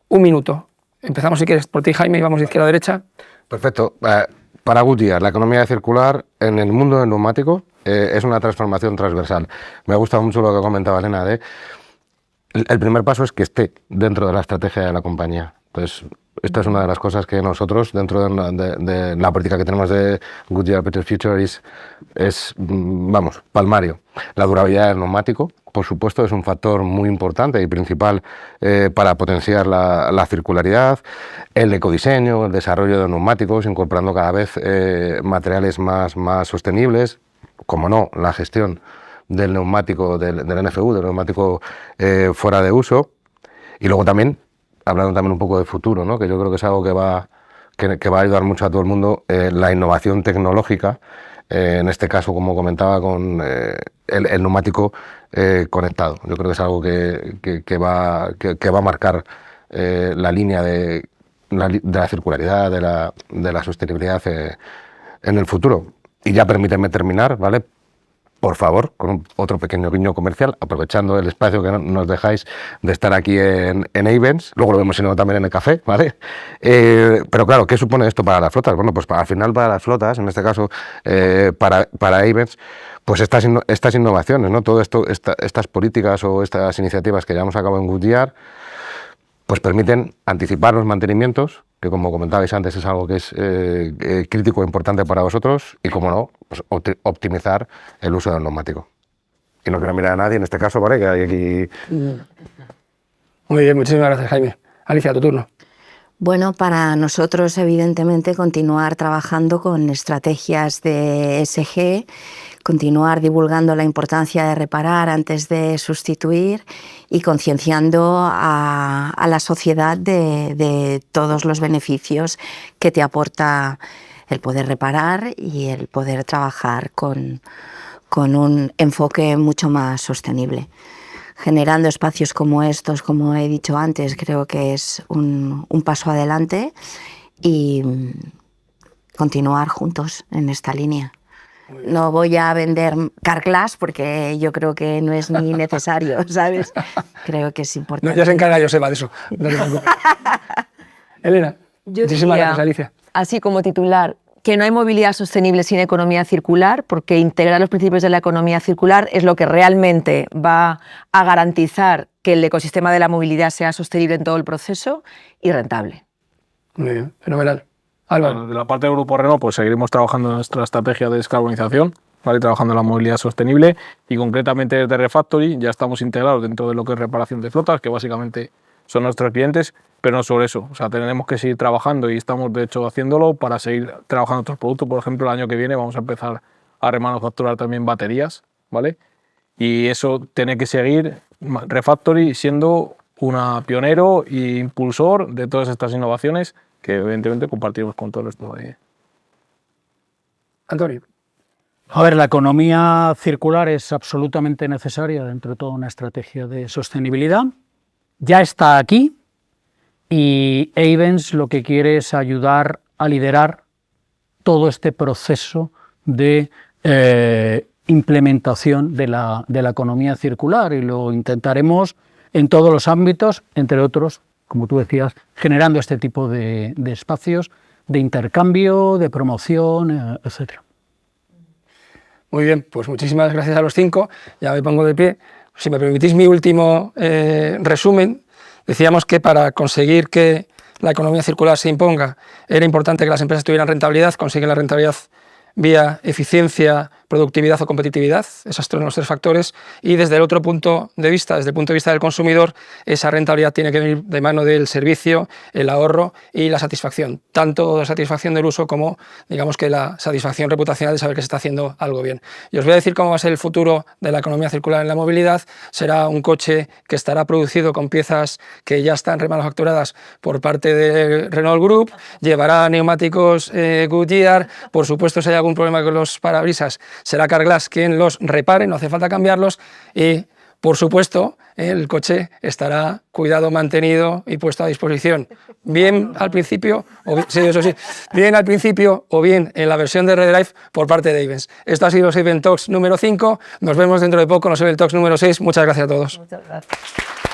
Un minuto. Empezamos, si quieres, por ti, Jaime, y vamos de izquierda a derecha. Perfecto. Para Goodyear, la economía circular en el mundo del neumático es una transformación transversal. Me ha gustado mucho lo que comentaba Elena. El primer paso es que esté dentro de la estrategia de la compañía. Entonces, Esta es una de las cosas que nosotros, dentro de la política que tenemos de Goodyear Better Future, vamos, palmario. La durabilidad del neumático, por supuesto, es un factor muy importante y principal para potenciar la circularidad, el ecodiseño, el desarrollo de neumáticos, incorporando cada vez materiales más sostenibles, como no, la gestión del neumático, del NFU, del neumático fuera de uso, y luego también, hablando también un poco de futuro, ¿no? Que yo creo que es algo que va a ayudar mucho a todo el mundo, la innovación tecnológica, en este caso, como comentaba, con el neumático conectado. Yo creo que es algo que va a marcar la línea de la circularidad, de la sostenibilidad en el futuro. Y ya permíteme terminar, ¿vale? Por favor, con otro pequeño guiño comercial, aprovechando el espacio que nos dejáis de estar aquí en Ayvens, luego lo vemos sino también en el café, ¿vale? Pero claro, ¿qué supone esto para las flotas? Bueno, pues al final para las flotas, en este caso para Ayvens, pues estas innovaciones, ¿no? Todo esto, estas políticas o estas iniciativas que llevamos a cabo en Goodyear, pues permiten anticipar los mantenimientos, que como comentabais antes es algo que es crítico e importante para vosotros, y como no, pues optimizar el uso del neumático. Y no quiero mirar a nadie en este caso, ¿vale? Que hay aquí... Muy bien, muchísimas gracias, Jaime. Alicia, tu turno. Bueno, para nosotros, evidentemente, continuar trabajando con estrategias de ESG, continuar divulgando la importancia de reparar antes de sustituir y concienciando a la sociedad de todos los beneficios que te aporta el poder reparar y el poder trabajar con un enfoque mucho más sostenible. Generando espacios como estos, como he dicho antes, creo que es un paso adelante y continuar juntos en esta línea. No voy a vender Carglass porque yo creo que no es ni necesario, ¿sabes? Creo que es importante. No, ya se encarga Joseba de eso. No te preocupes. Elena, muchísimas gracias, Alicia. Así como titular, que no hay movilidad sostenible sin economía circular, porque integrar los principios de la economía circular es lo que realmente va a garantizar que el ecosistema de la movilidad sea sostenible en todo el proceso y rentable. Muy bien, fenomenal. Álvaro. Bueno, de la parte del Grupo Renault, pues seguiremos trabajando en nuestra estrategia de descarbonización, ¿vale? Trabajando en la movilidad sostenible, y concretamente desde Refactory ya estamos integrados dentro de lo que es reparación de flotas, que básicamente son nuestros clientes, pero no sobre eso. O sea, tenemos que seguir trabajando y estamos de hecho haciéndolo para seguir trabajando otros productos. Por ejemplo, el año que viene vamos a empezar a remanufacturar también baterías, ¿vale? Y eso tiene que seguir Refactory siendo una pionero e impulsor de todas estas innovaciones que evidentemente compartimos con todo el resto de... Antonio. A ver, la economía circular es absolutamente necesaria dentro de toda una estrategia de sostenibilidad. Ya está aquí y Ayvens lo que quiere es ayudar a liderar todo este proceso de implementación de la economía circular, y lo intentaremos en todos los ámbitos, entre otros, como tú decías, generando este tipo de espacios de intercambio, de promoción, etc. Muy bien, pues muchísimas gracias a los 5. Ya me pongo de pie. Si me permitís mi último resumen, decíamos que para conseguir que la economía circular se imponga era importante que las empresas tuvieran rentabilidad. Consiguen la rentabilidad vía eficiencia, productividad o competitividad, esos son los 3 factores, y desde el otro punto de vista, desde el punto de vista del consumidor, esa rentabilidad tiene que venir de mano del servicio, el ahorro y la satisfacción, tanto la satisfacción del uso como, digamos, que la satisfacción reputacional de saber que se está haciendo algo bien. Y os voy a decir cómo va a ser el futuro de la economía circular en la movilidad. Será un coche que estará producido con piezas que ya están remanufacturadas por parte de Renault Group, llevará neumáticos Goodyear, por supuesto si hay algún problema con los parabrisas será Carglass quien los repare, no hace falta cambiarlos, y por supuesto el coche estará cuidado, mantenido y puesto a disposición, bien al principio, o bien, sí, eso sí, bien al principio o bien en la versión de Redrive por parte de Ayvens. Esto ha sido los Event Talks número 5, nos vemos dentro de poco en los Event Talks número 6, muchas gracias a todos. Muchas gracias.